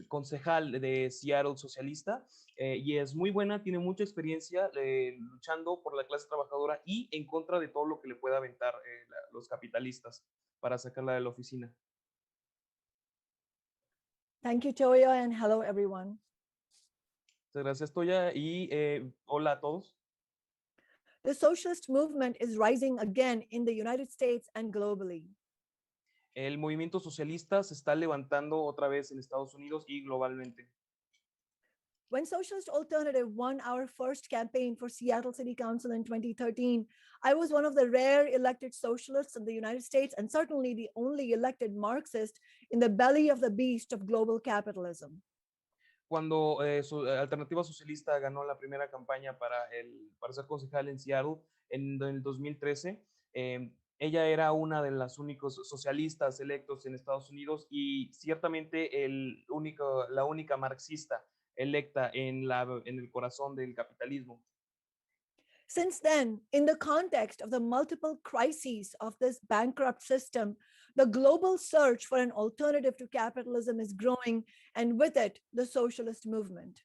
Speaker 3: concejal de Seattle socialista y es muy buena, tiene mucha experiencia luchando por la clase trabajadora y en contra de todo lo que le pueda aventar los capitalistas para sacarla de la oficina.
Speaker 10: Thank you, Toya, and hello, everyone.
Speaker 3: Muchas gracias, Toya, y hola a todos.
Speaker 10: The socialist movement is rising again in the United States and globally.
Speaker 3: El movimiento socialista se está levantando otra vez en Estados Unidos y globalmente.
Speaker 10: When Socialist Alternative won our first campaign for Seattle City Council in 2013, I was one of the rare elected socialists in the United States and certainly the only elected Marxist in the belly of the beast of global capitalism.
Speaker 3: Cuando Alternativa Socialista ganó la primera campaña para ser concejal en Seattle en el 2013, ella era una de las únicos socialistas electos en Estados Unidos y ciertamente la única marxista electa en el corazón del capitalismo.
Speaker 10: Since then, in the context of the multiple crises of this bankrupt system, the global search for an alternative to capitalism is growing, and with it, the socialist movement.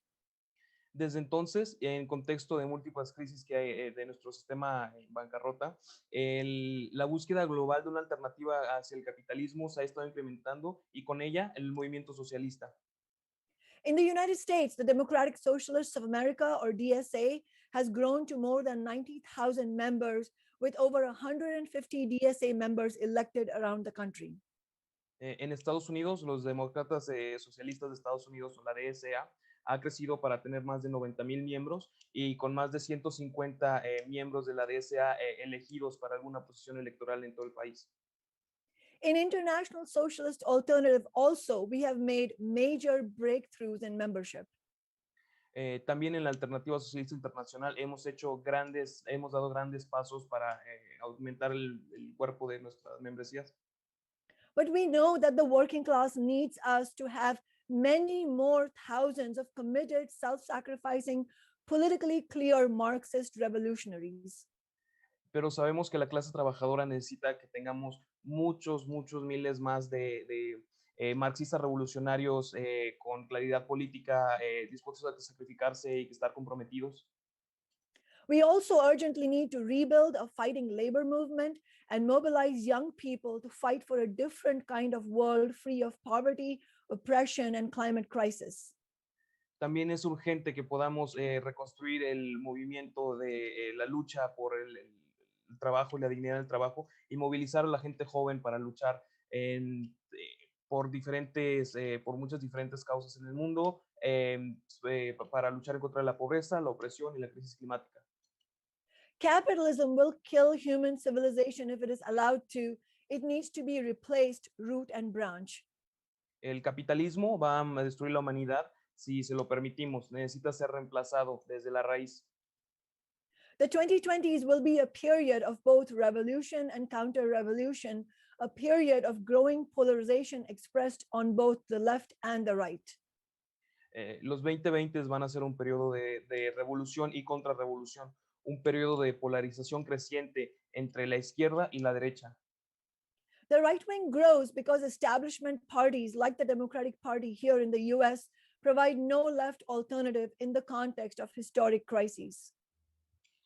Speaker 3: Desde entonces, en contexto de múltiples crisis que hay de nuestro sistema en bancarrota, la búsqueda global de una alternativa hacia el capitalismo se ha estado incrementando y con ella el movimiento socialista.
Speaker 10: In the United States, the Democratic Socialists of America, or DSA, has grown to more than 90,000 members, with over 150 DSA members elected around the country.
Speaker 3: En Estados Unidos, los demócratas socialistas de Estados Unidos, o la DSA, ha crecido para tener más de 90,000 miembros y con más de 150 miembros de la DSA elegidos para alguna posición electoral en todo el país.
Speaker 10: In International Socialist Alternative also, we have made major breakthroughs in membership.
Speaker 3: También en la Alternativa Socialista Internacional hemos dado grandes pasos para aumentar el cuerpo de nuestras membresías.
Speaker 10: But we know that the working class needs us to have many more thousands of committed, self-sacrificing, politically clear Marxist revolutionaries.
Speaker 3: Pero sabemos que la clase trabajadora necesita que tengamos muchos miles más de marxistas revolucionarios con claridad política, dispuestos a sacrificarse y que estar comprometidos.
Speaker 10: We also urgently need to rebuild a fighting labor movement and mobilize young people to fight for a different kind of world free of poverty, oppression, and climate crisis.
Speaker 3: También es urgente que podamos reconstruir el movimiento de la lucha por el trabajo y la dignidad del trabajo y movilizar a la gente joven para luchar por muchas diferentes causas en el mundo, para luchar en contra de la pobreza, la opresión y la crisis climática.
Speaker 10: Capitalism will kill human civilization if it is allowed to. It needs to be replaced root and branch.
Speaker 3: El capitalismo va a destruir la humanidad si se lo permitimos. Necesita ser reemplazado desde la raíz.
Speaker 10: The 2020s will be a period of both revolution and counter-revolution, a period of growing polarization expressed on both the left and the right.
Speaker 3: Los 2020s van a ser un periodo de revolución y contrarrevolución, un periodo de polarización creciente entre la izquierda y la derecha.
Speaker 10: The right wing grows because establishment parties like the Democratic Party here in the US provide no left alternative in the context of historic crises.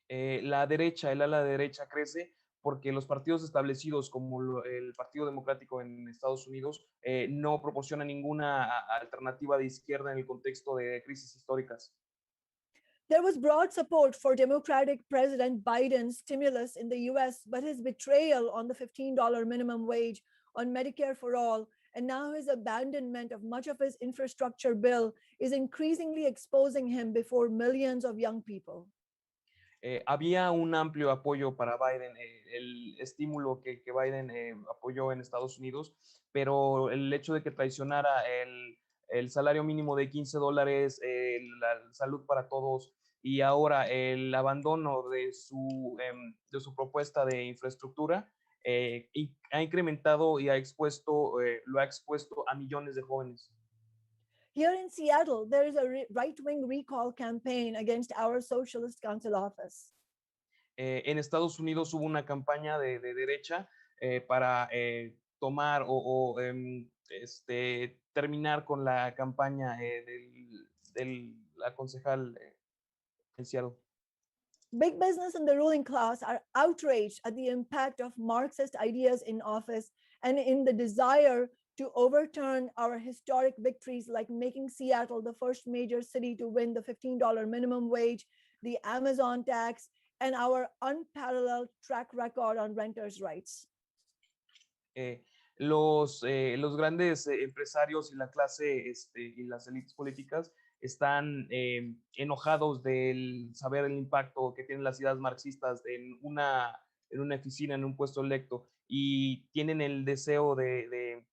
Speaker 3: El ala derecha crece porque los partidos establecidos como el Partido Democrático en Estados Unidos no proporcionan ninguna alternativa de izquierda en el contexto de crisis históricas.
Speaker 10: There was broad support for Democratic President Biden's stimulus in the US, but his betrayal on the $15 minimum wage, on Medicare for all, and now his abandonment of much of his infrastructure bill is increasingly exposing him before millions of young people.
Speaker 3: Había un amplio apoyo para Biden, el estímulo que Biden apoyó en Estados Unidos, pero el hecho de que traicionara el salario mínimo de $15, la salud para todos y ahora el abandono de su propuesta de infraestructura y ha incrementado y lo ha expuesto a millones de jóvenes.
Speaker 10: Here in Seattle, there is a right-wing recall campaign against our Socialist Council office.
Speaker 3: En Estados Unidos hubo una campaña de derecha para tomar terminar con la campaña de la concejal en Seattle.
Speaker 10: Big business and the ruling class are outraged at the impact of Marxist ideas in office and in the desire to overturn our historic victories, like making Seattle the first major city to win the $15 minimum wage, the Amazon tax, and our unparalleled track record on renters' rights.
Speaker 3: Los grandes empresarios y la clase y las élites políticas están enojados del saber el impacto que tienen las ideas marxistas en una oficina, en un puesto electo, y tienen el deseo de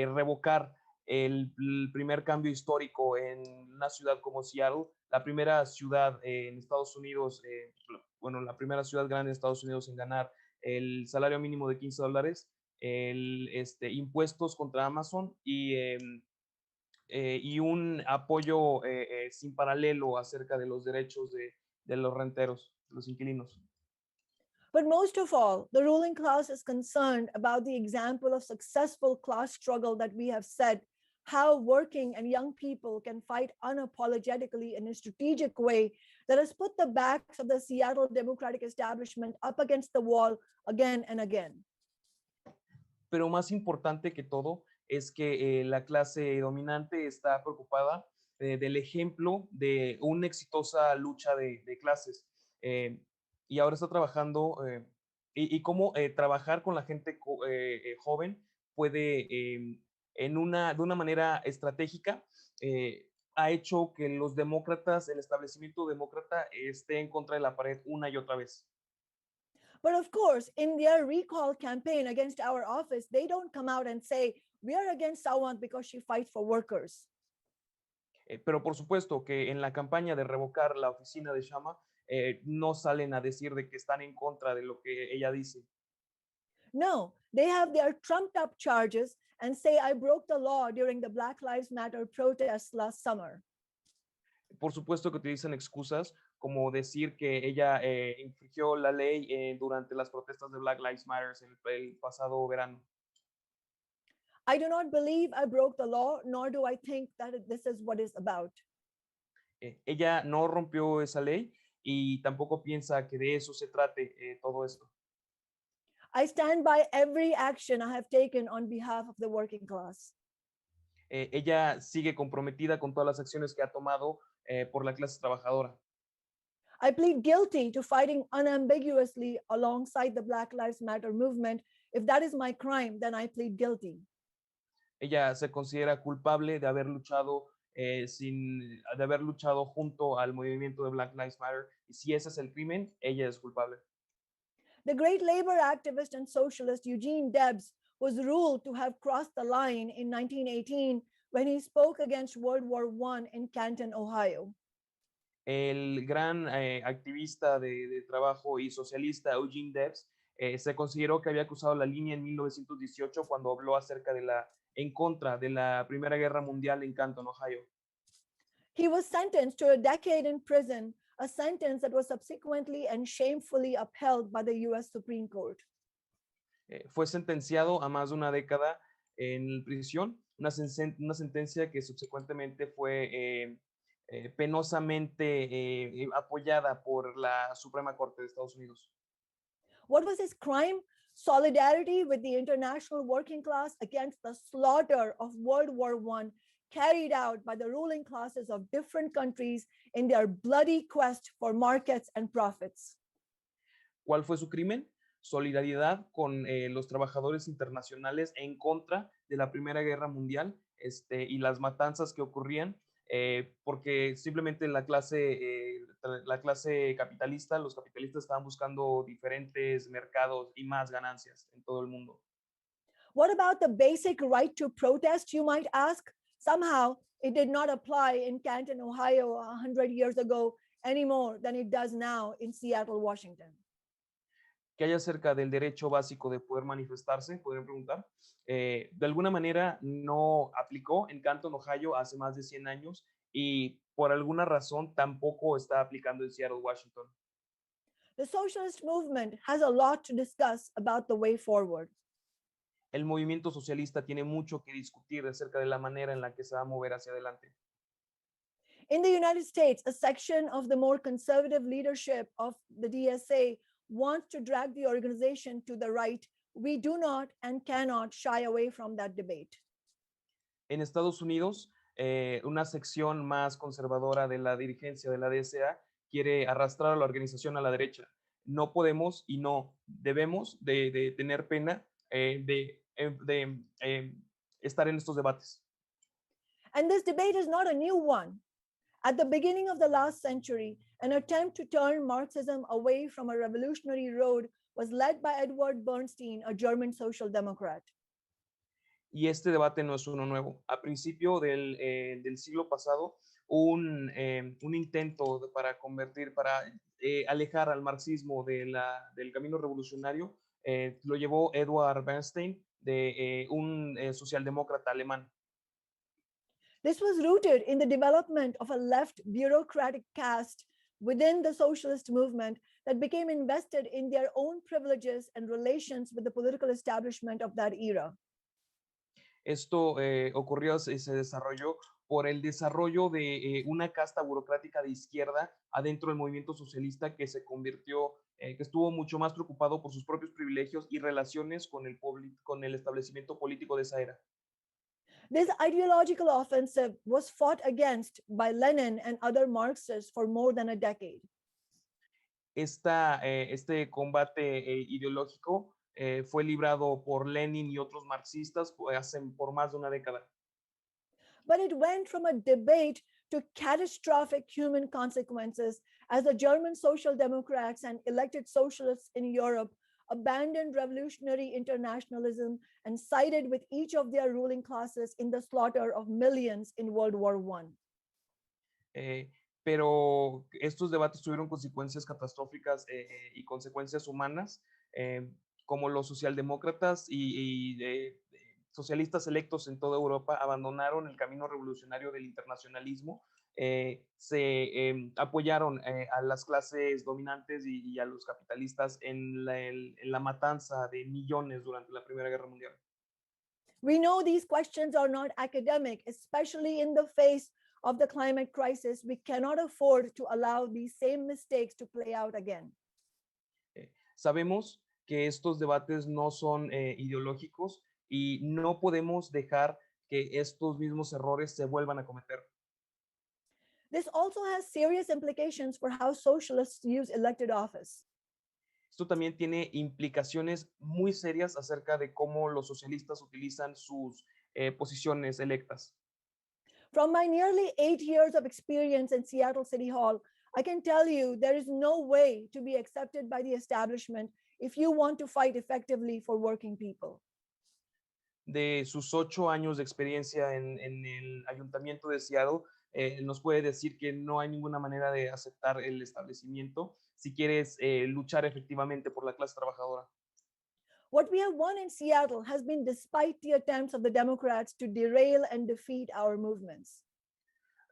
Speaker 3: revocar el primer cambio histórico en una ciudad como Seattle, la primera ciudad en Estados Unidos, bueno, la primera ciudad grande en Estados Unidos en ganar el salario mínimo de $15, impuestos contra Amazon y un apoyo sin paralelo acerca de los derechos de los renteros, los inquilinos.
Speaker 10: But most of all, the ruling class is concerned about the example of successful class struggle that we have set, how working and young people can fight unapologetically in a strategic way that has put the backs of the Seattle Democratic establishment up against the wall again and again.
Speaker 3: Pero más importante que todo es que la clase dominante está preocupada del ejemplo de una exitosa lucha de clases. Y ahora está trabajando y cómo trabajar con la gente joven puede, de una manera estratégica, ha hecho que los demócratas, el establecimiento demócrata, esté en contra de la pared una y otra vez.
Speaker 10: But of course, in their recall campaign against our office, they don't come out and say, we are against someone because she fights for workers.
Speaker 3: Pero por supuesto que en la campaña de revocar la oficina de Shama, no salen a decir de que están en contra de lo que ella dice.
Speaker 10: No, they have their trumped up charges and say, I broke the law during the Black Lives Matter protests last summer.
Speaker 3: Por supuesto que utilizan excusas como decir que ella infringió la ley durante las protestas de Black Lives Matter el pasado verano.
Speaker 10: I do not believe I broke the law, nor do I think that this is what it's about.
Speaker 3: Ella no rompió esa ley y tampoco piensa que de eso se trate todo esto.
Speaker 10: I stand by every action I have taken on behalf of the working class.
Speaker 3: Ella sigue comprometida con todas las acciones que ha tomado por la clase trabajadora.
Speaker 10: I plead guilty to fighting unambiguously alongside the Black Lives Matter movement. If that is my crime, then I plead guilty.
Speaker 3: Ella se considera culpable de haber luchado de haber luchado junto al movimiento de Black Lives Matter, y si ese es el crimen, ella es culpable.
Speaker 10: The great labor activist and socialist Eugene Debs was ruled to have crossed the line in 1918 when he spoke against World War I in Canton, Ohio.
Speaker 3: El gran activista de trabajo y socialista Eugene Debs se consideró que había cruzado la línea en 1918 cuando habló acerca en contra de la Primera Guerra Mundial en Canton, Ohio.
Speaker 10: He was sentenced to a decade in prison, a sentence that was subsequently and shamefully upheld by the US Supreme Court.
Speaker 3: Fue sentenciado a más de una década en prisión, una sentencia que subsecuentemente fue penosamente apoyada por la Suprema Corte de Estados Unidos.
Speaker 10: What was his crime? Solidarity with the international working class against the slaughter of World War I carried out by the ruling classes of different countries in their bloody quest for markets and profits.
Speaker 3: ¿Cuál fue su crimen? Solidaridad con los trabajadores internacionales en contra de la Primera Guerra Mundial y las matanzas que ocurrían porque simplemente la clase capitalista, los capitalistas estaban buscando diferentes mercados y más ganancias en todo el mundo.
Speaker 10: What about the basic right to protest, you might ask? Somehow it did not apply in Canton, Ohio 100 years ago any more than it does now in Seattle, Washington.
Speaker 3: ¿Qué hay acerca del derecho básico de poder manifestarse? Podrían preguntar. De alguna manera no aplicó en Canton, Ohio hace más de 100 años y por alguna razón tampoco está aplicando en Seattle, Washington.
Speaker 10: The socialist movement has a lot to discuss about the way forward.
Speaker 3: El movimiento socialista tiene mucho que discutir acerca de la manera en la que se va a mover hacia adelante.
Speaker 10: In the United States, a section of the more conservative leadership of the DSA wants to drag the organization to the right. We do not and cannot shy away from that debate.
Speaker 3: En Estados Unidos, una sección más conservadora de la dirigencia de la DSA quiere arrastrar a la organización a la derecha. No podemos y no debemos de tener pena estar en estos debates.
Speaker 10: And this debate is not a new one. At the beginning of the last century, an attempt to turn Marxism away from a revolutionary road was led by Edward Bernstein, a German social democrat.
Speaker 3: Y este debate no es uno nuevo. A principio del siglo pasado, un intento para alejar al marxismo del camino revolucionario lo llevó Edward Bernstein, un socialdemócrata alemán.
Speaker 10: This was rooted in the development of a left bureaucratic caste within the socialist movement that became invested in their own privileges and relations with the political establishment of that era.
Speaker 3: Esto ocurrió, se desarrolló por el desarrollo de una casta burocrática de izquierda adentro del movimiento socialista que se convirtió, que estuvo mucho más preocupado por sus propios privilegios y relaciones con el establecimiento político de esa era.
Speaker 10: This ideological offensive was fought against by Lenin and other Marxists for more than a decade.
Speaker 3: Este combate ideológico fue librado por Lenin y otros marxistas por más de una década.
Speaker 10: But it went from a debate to catastrophic human consequences as the German Social Democrats and elected socialists in Europe abandoned revolutionary internationalism and sided with each of their ruling classes in the slaughter of millions in World War I.
Speaker 3: Pero estos debates tuvieron consecuencias catastróficas y consecuencias humanas, como los socialdemócratas y socialistas electos en toda Europa abandonaron el camino revolucionario del internacionalismo, se apoyaron a las clases dominantes y a los capitalistas en la matanza de millones durante la Primera Guerra Mundial.
Speaker 10: We know these questions are not academic, especially in the face of the climate crisis. We cannot afford to allow these same mistakes to play out again.
Speaker 3: Sabemos que estos debates no son ideológicos y no podemos dejar que estos mismos errores se vuelvan a cometer.
Speaker 10: This also has serious implications for how socialists use elected office.
Speaker 3: Esto también tiene implicaciones muy serias acerca de cómo los socialistas utilizan sus posiciones electas.
Speaker 10: From my nearly 8 years of experience in Seattle City Hall, I can tell you there is no way to be accepted by the establishment if you want to fight effectively for working people.
Speaker 3: De sus 8 años de experiencia en el ayuntamiento de Seattle, nos puede decir que no hay ninguna manera de aceptar el establecimiento si quieres luchar efectivamente por la clase trabajadora.
Speaker 10: What we have won in Seattle has been despite the attempts of the Democrats to derail and defeat our movements.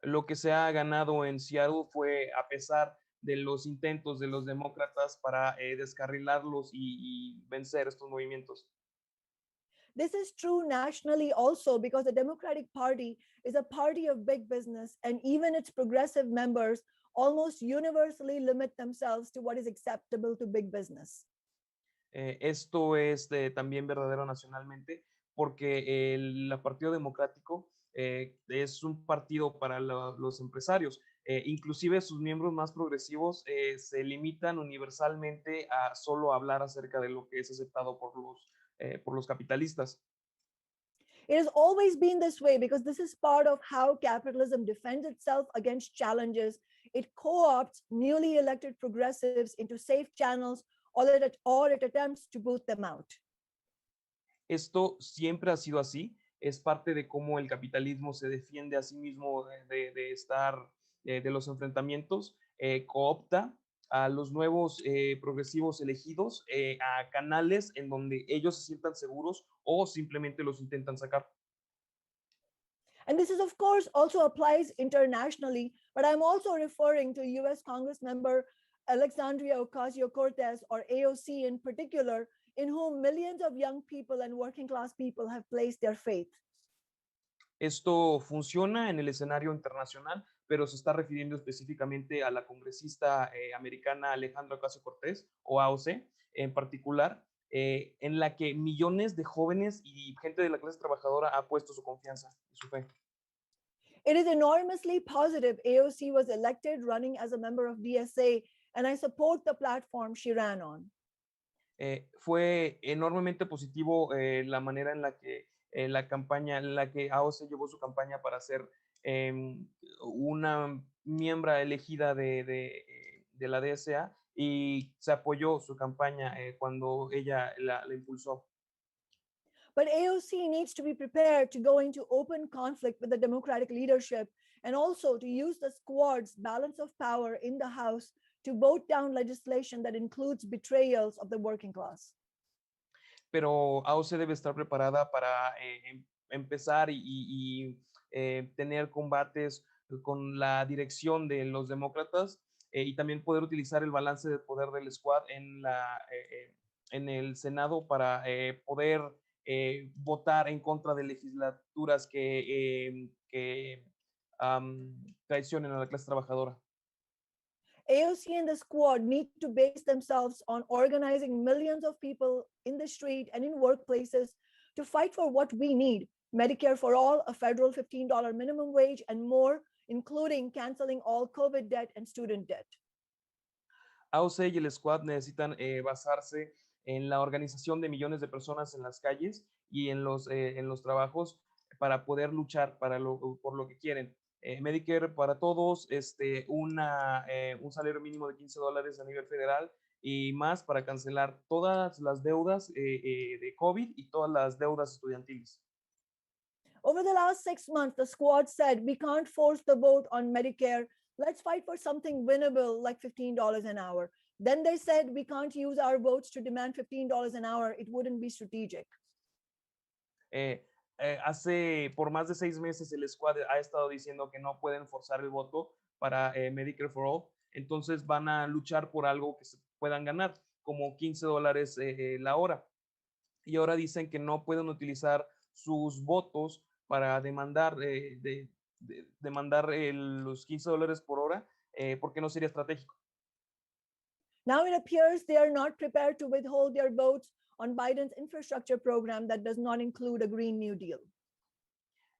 Speaker 3: Lo que se ha ganado en Seattle fue a pesar de los intentos de los demócratas para descarrilarlos y vencer estos movimientos.
Speaker 10: This is true nationally also because the Democratic Party is a party of big business, and even its progressive members almost universally limit themselves to what is acceptable to big business.
Speaker 3: Esto es también verdadero nacionalmente porque el Partido Democrático es un partido para los empresarios. Inclusive sus miembros más progresivos se limitan universalmente a solo hablar acerca de lo que es aceptado por los capitalistas.
Speaker 10: It has always been this way because this is part of how capitalism defends itself against challenges. It co-opts newly elected progressives into safe channels, or it attempts to boot them out.
Speaker 3: Esto siempre ha sido así. Es parte de cómo el capitalismo se defiende a sí mismo de los enfrentamientos, coopta a los nuevos progresivos elegidos a canales en donde ellos se sientan seguros o simplemente los intentan sacar.
Speaker 10: And this is, of course, also applies internationally, but I'm also referring to US Congress member Alexandria Ocasio-Cortez, or AOC in particular, in whom millions of young people and working class people have placed their faith.
Speaker 3: Esto funciona en el escenario internacional, pero se está refiriendo específicamente a la congresista americana Alejandra Ocasio-Cortez, o AOC, en particular, en la que millones de jóvenes y gente de la clase trabajadora ha puesto su confianza y su fe.
Speaker 10: It is enormously positive AOC was elected running as a member of DSA, and I support the platform she ran on.
Speaker 3: Fue enormemente positivo la manera en la que la campaña, en la que AOC llevó su campaña para ser una miembro elegida de la DSA, y se apoyó su campaña cuando ella la impulsó.
Speaker 10: But AOC needs to be prepared to go into open conflict with the Democratic leadership and also to use the squad's balance of power in the House to vote down legislation that includes betrayals of the working class.
Speaker 3: Pero AOC debe estar preparada para empezar tener combates con la dirección de los demócratas y también poder utilizar el balance de poder del squad en el Senado para poder votar en contra de legislaturas que traicionen a la clase trabajadora.
Speaker 10: AOC and the squad need to base themselves on organizing millions of people in the street and in workplaces to fight for what we need: Medicare for all, a federal $15 minimum wage, and more, including canceling all COVID debt and student debt.
Speaker 3: AOC y el squad necesitan basarse en la organización de millones de personas en las calles y en los trabajos para poder luchar por lo que quieren. Medicare para todos, un salario mínimo de $15 a nivel federal y más para cancelar todas las deudas de COVID y todas las deudas estudiantiles.
Speaker 10: Over the last 6 months, the squad said, we can't force the vote on Medicare. Let's fight for something winnable like $15 an hour. Then they said, we can't use our votes to demand $15 an hour. It wouldn't be strategic.
Speaker 3: Por más de 6 meses el squad ha estado diciendo que no pueden forzar el voto para Medicare for All. Entonces van a luchar por algo que se puedan ganar, como $15 la hora. Y ahora dicen que no pueden utilizar sus votos para demandar los $15 por hora porque no sería estratégico.
Speaker 10: Now it appears they are not prepared to withhold their votes on Biden's infrastructure program that does not include a Green New Deal.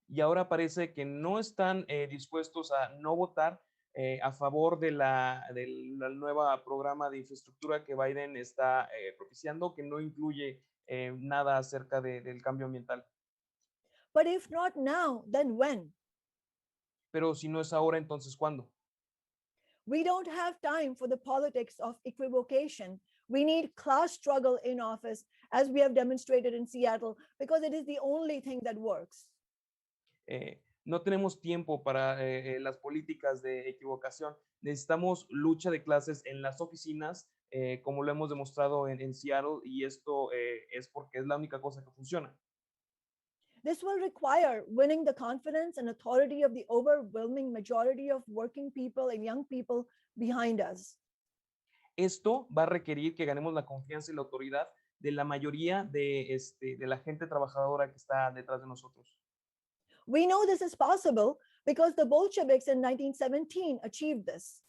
Speaker 3: Y ahora parece que no están dispuestos a no votar a favor de la nueva programa de infraestructura que Biden está propiciando, que no incluye nada acerca del cambio ambiental.
Speaker 10: But if not now, then when?
Speaker 3: Pero si no es ahora, entonces ¿cuándo?
Speaker 10: We don't have time for the politics of equivocation. We need class struggle in office, as we have demonstrated in Seattle, because it is the only thing that works.
Speaker 3: No tenemos tiempo para las políticas de equivocación. Necesitamos lucha de clases en las oficinas, como lo hemos demostrado en Seattle, y esto es porque es la única cosa que funciona.
Speaker 10: This will require winning the confidence and authority of the overwhelming majority of working people and young people behind us.
Speaker 3: Esto va a requerir que ganemos la confianza y la autoridad de la mayoría de la gente trabajadora que está detrás de nosotros.
Speaker 10: We know this is possible because the Bolsheviks in 1917 achieved this.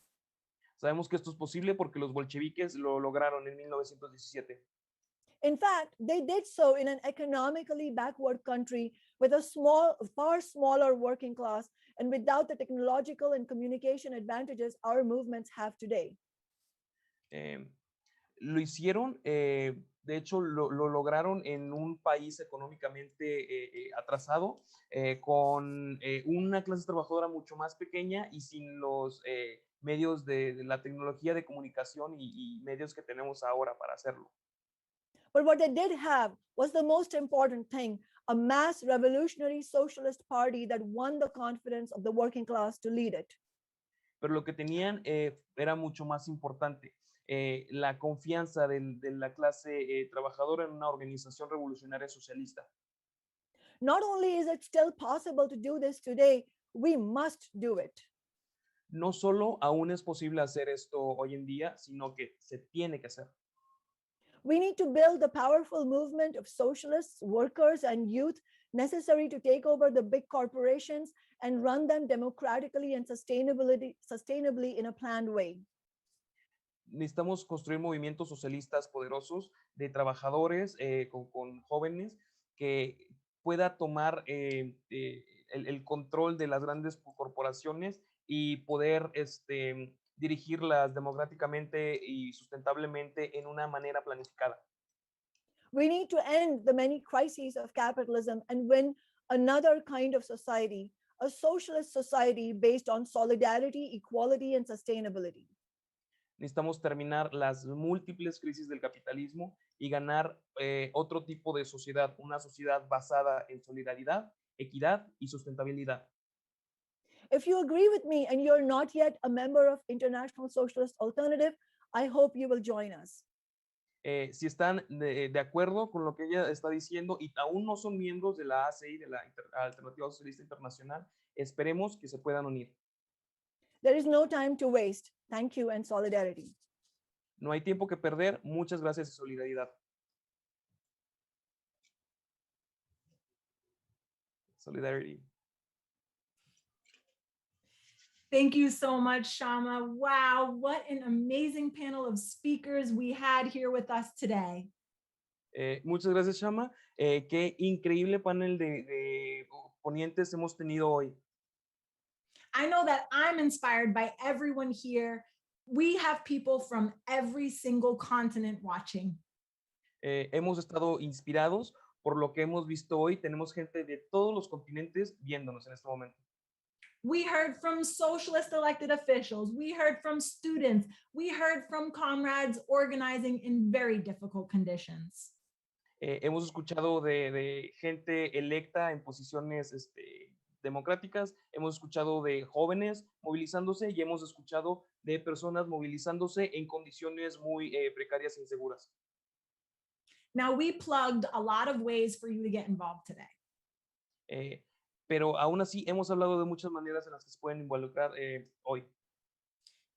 Speaker 3: Sabemos que esto es posible porque los bolcheviques lo lograron en 1917.
Speaker 10: In fact, they did so in an economically backward country with a far smaller working class and without the technological and communication advantages our movements have today.
Speaker 3: Lo hicieron, de hecho lo lograron en un país económicamente atrasado, con una clase trabajadora mucho más pequeña y sin los medios de la tecnología de comunicación y medios que tenemos ahora para hacerlo.
Speaker 10: But what they did have was the most important thing: a mass revolutionary socialist party that won the confidence of the working class to lead it.
Speaker 3: Pero lo que tenían era mucho más importante, la confianza de la clase trabajadora en una organización revolucionaria socialista.
Speaker 10: Not only is it still possible to do this today, we must do it.
Speaker 3: No solo aún es posible hacer esto hoy en día, sino que se tiene que hacer.
Speaker 10: We need to build the powerful movement of socialists, workers, and youth necessary to take over the big corporations and run them democratically and sustainably in a planned way.
Speaker 3: Necesitamos construir movimientos socialistas poderosos de trabajadores con jóvenes que pueda tomar el control de las grandes corporaciones y poder dirigirlas democráticamente y sustentablemente en una manera planificada.
Speaker 10: We need to end the many crises of capitalism and win another kind of society, a socialist society based on solidarity, equality, and sustainability.
Speaker 3: Necesitamos terminar las múltiples crisis del capitalismo y ganar otro tipo de sociedad, una sociedad basada en solidaridad, equidad y sustentabilidad.
Speaker 10: If you agree with me and you're not yet a member of International Socialist Alternative, I hope you will join us.
Speaker 3: Si están de acuerdo con lo que ella está diciendo y aún no son miembros de la ACI, de la Alternativa Socialista Internacional, esperemos que se puedan unir.
Speaker 10: There is no time to waste. Thank you and solidarity.
Speaker 3: No hay tiempo que perder. Muchas gracias y solidaridad. Solidarity.
Speaker 2: Thank you so much, Shama. Wow, what an amazing panel of speakers we had here with us today.
Speaker 3: Muchas gracias, Shama. Qué increíble panel de ponentes hemos tenido hoy.
Speaker 2: I know that I'm inspired by everyone here. We have people from every single continent watching.
Speaker 3: Hemos estado inspirados por lo que hemos visto hoy. Tenemos gente de todos los continentes viéndonos en este momento.
Speaker 2: We heard from socialist elected officials. We heard from students. We heard from comrades organizing in very difficult conditions.
Speaker 3: Hemos escuchado de gente electa en posiciones democráticas, hemos escuchado de jóvenes movilizándose y hemos escuchado de personas movilizándose en condiciones muy precarias e inseguras.
Speaker 2: Now, we plugged a lot of ways for you to get involved today.
Speaker 3: Pero aún así hemos hablado de muchas maneras en las que se pueden involucrar hoy.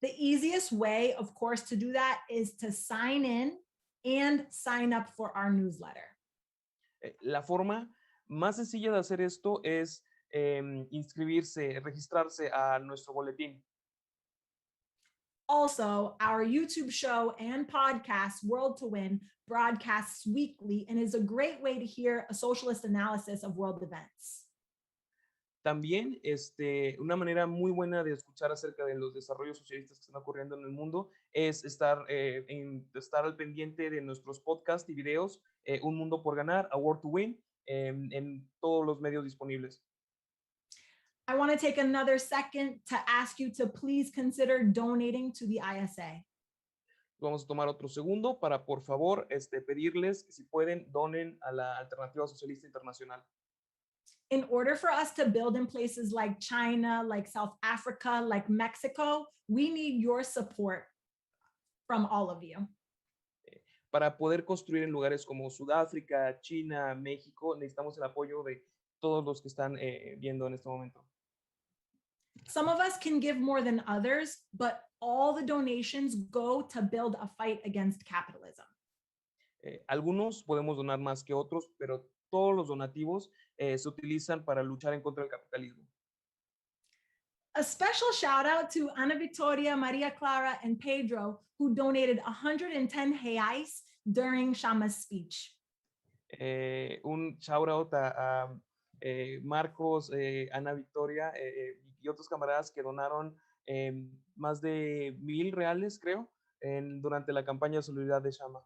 Speaker 2: The easiest way, of course, to do that is to sign in and sign up for our newsletter.
Speaker 3: La forma más sencilla de hacer esto es inscribirse, registrarse a nuestro boletín.
Speaker 2: Also, our YouTube show and podcast, World to Win, broadcasts weekly and is a great way to hear a socialist analysis of world events.
Speaker 3: También una manera muy buena de escuchar acerca de los desarrollos socialistas que están ocurriendo en el mundo es estar al pendiente de nuestros podcasts y videos, Un Mundo por Ganar, A World to Win, en todos los medios disponibles.
Speaker 2: I want to take another second to ask you to please consider donating to the ISA.
Speaker 3: Vamos a tomar otro segundo para, por favor, pedirles que si pueden, donen a la Alternativa Socialista Internacional.
Speaker 2: In order for us to build in places like China, like South Africa, like Mexico, we need your support from all of you.
Speaker 3: Para poder construir en lugares como Sudáfrica, China, México, necesitamos el apoyo de todos los que están viendo en este momento.
Speaker 2: Some of us can give more than others, but all the donations go to build a fight against capitalism.
Speaker 3: Algunos podemos donar más que otros, pero todos los donativos se utilizan para luchar en contra del capitalismo.
Speaker 2: A special shout out to Ana Victoria, Maria Clara, and Pedro, who donated 110 reais during Shama's speech.
Speaker 3: Un shout out a Marcos, Ana Victoria y otros camaradas que donaron más de 1,000 reales, creo, durante la campaña de solidaridad de Shama.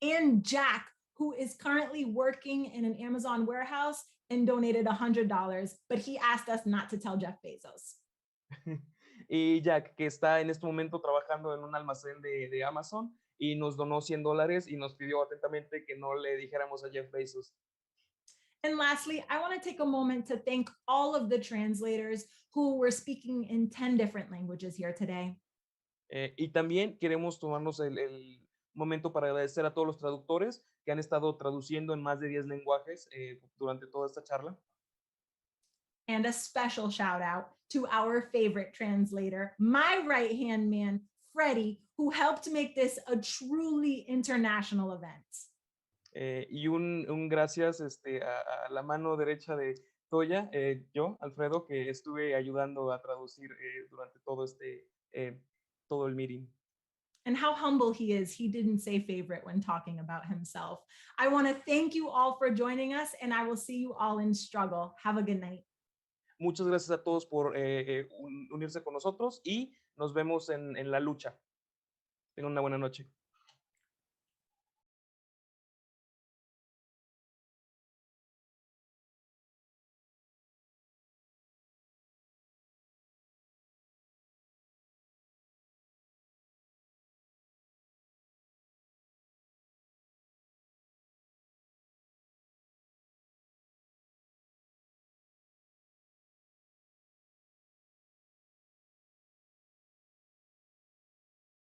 Speaker 2: And Jack, who is currently working in an Amazon warehouse and donated $100, but he asked us not to tell Jeff Bezos.
Speaker 3: Y Jack, que está en este momento trabajando en un almacén de Amazon y nos donó $100 y nos pidió atentamente que no le dijéramos a Jeff Bezos.
Speaker 2: And lastly, I want to take a moment to thank all of the translators who were speaking in 10 different languages here today.
Speaker 3: Y también queremos tomarnos el momento para agradecer a todos los traductores que han estado traduciendo en más de 10 lenguajes durante toda esta charla.
Speaker 2: And a special shout out to our favorite translator, my right-hand man, Freddie, who helped make this a truly international event.
Speaker 3: Y un gracias a la mano derecha de Toya, yo, Alfredo, que estuve ayudando a traducir durante todo el meeting.
Speaker 2: And how humble he is. He didn't say favorite when talking about himself. I want to thank you all for joining us, and I will see you all in struggle. Have a good night.
Speaker 3: Muchas gracias a todos por unirse con nosotros y nos vemos en la lucha. Tengan una buena noche.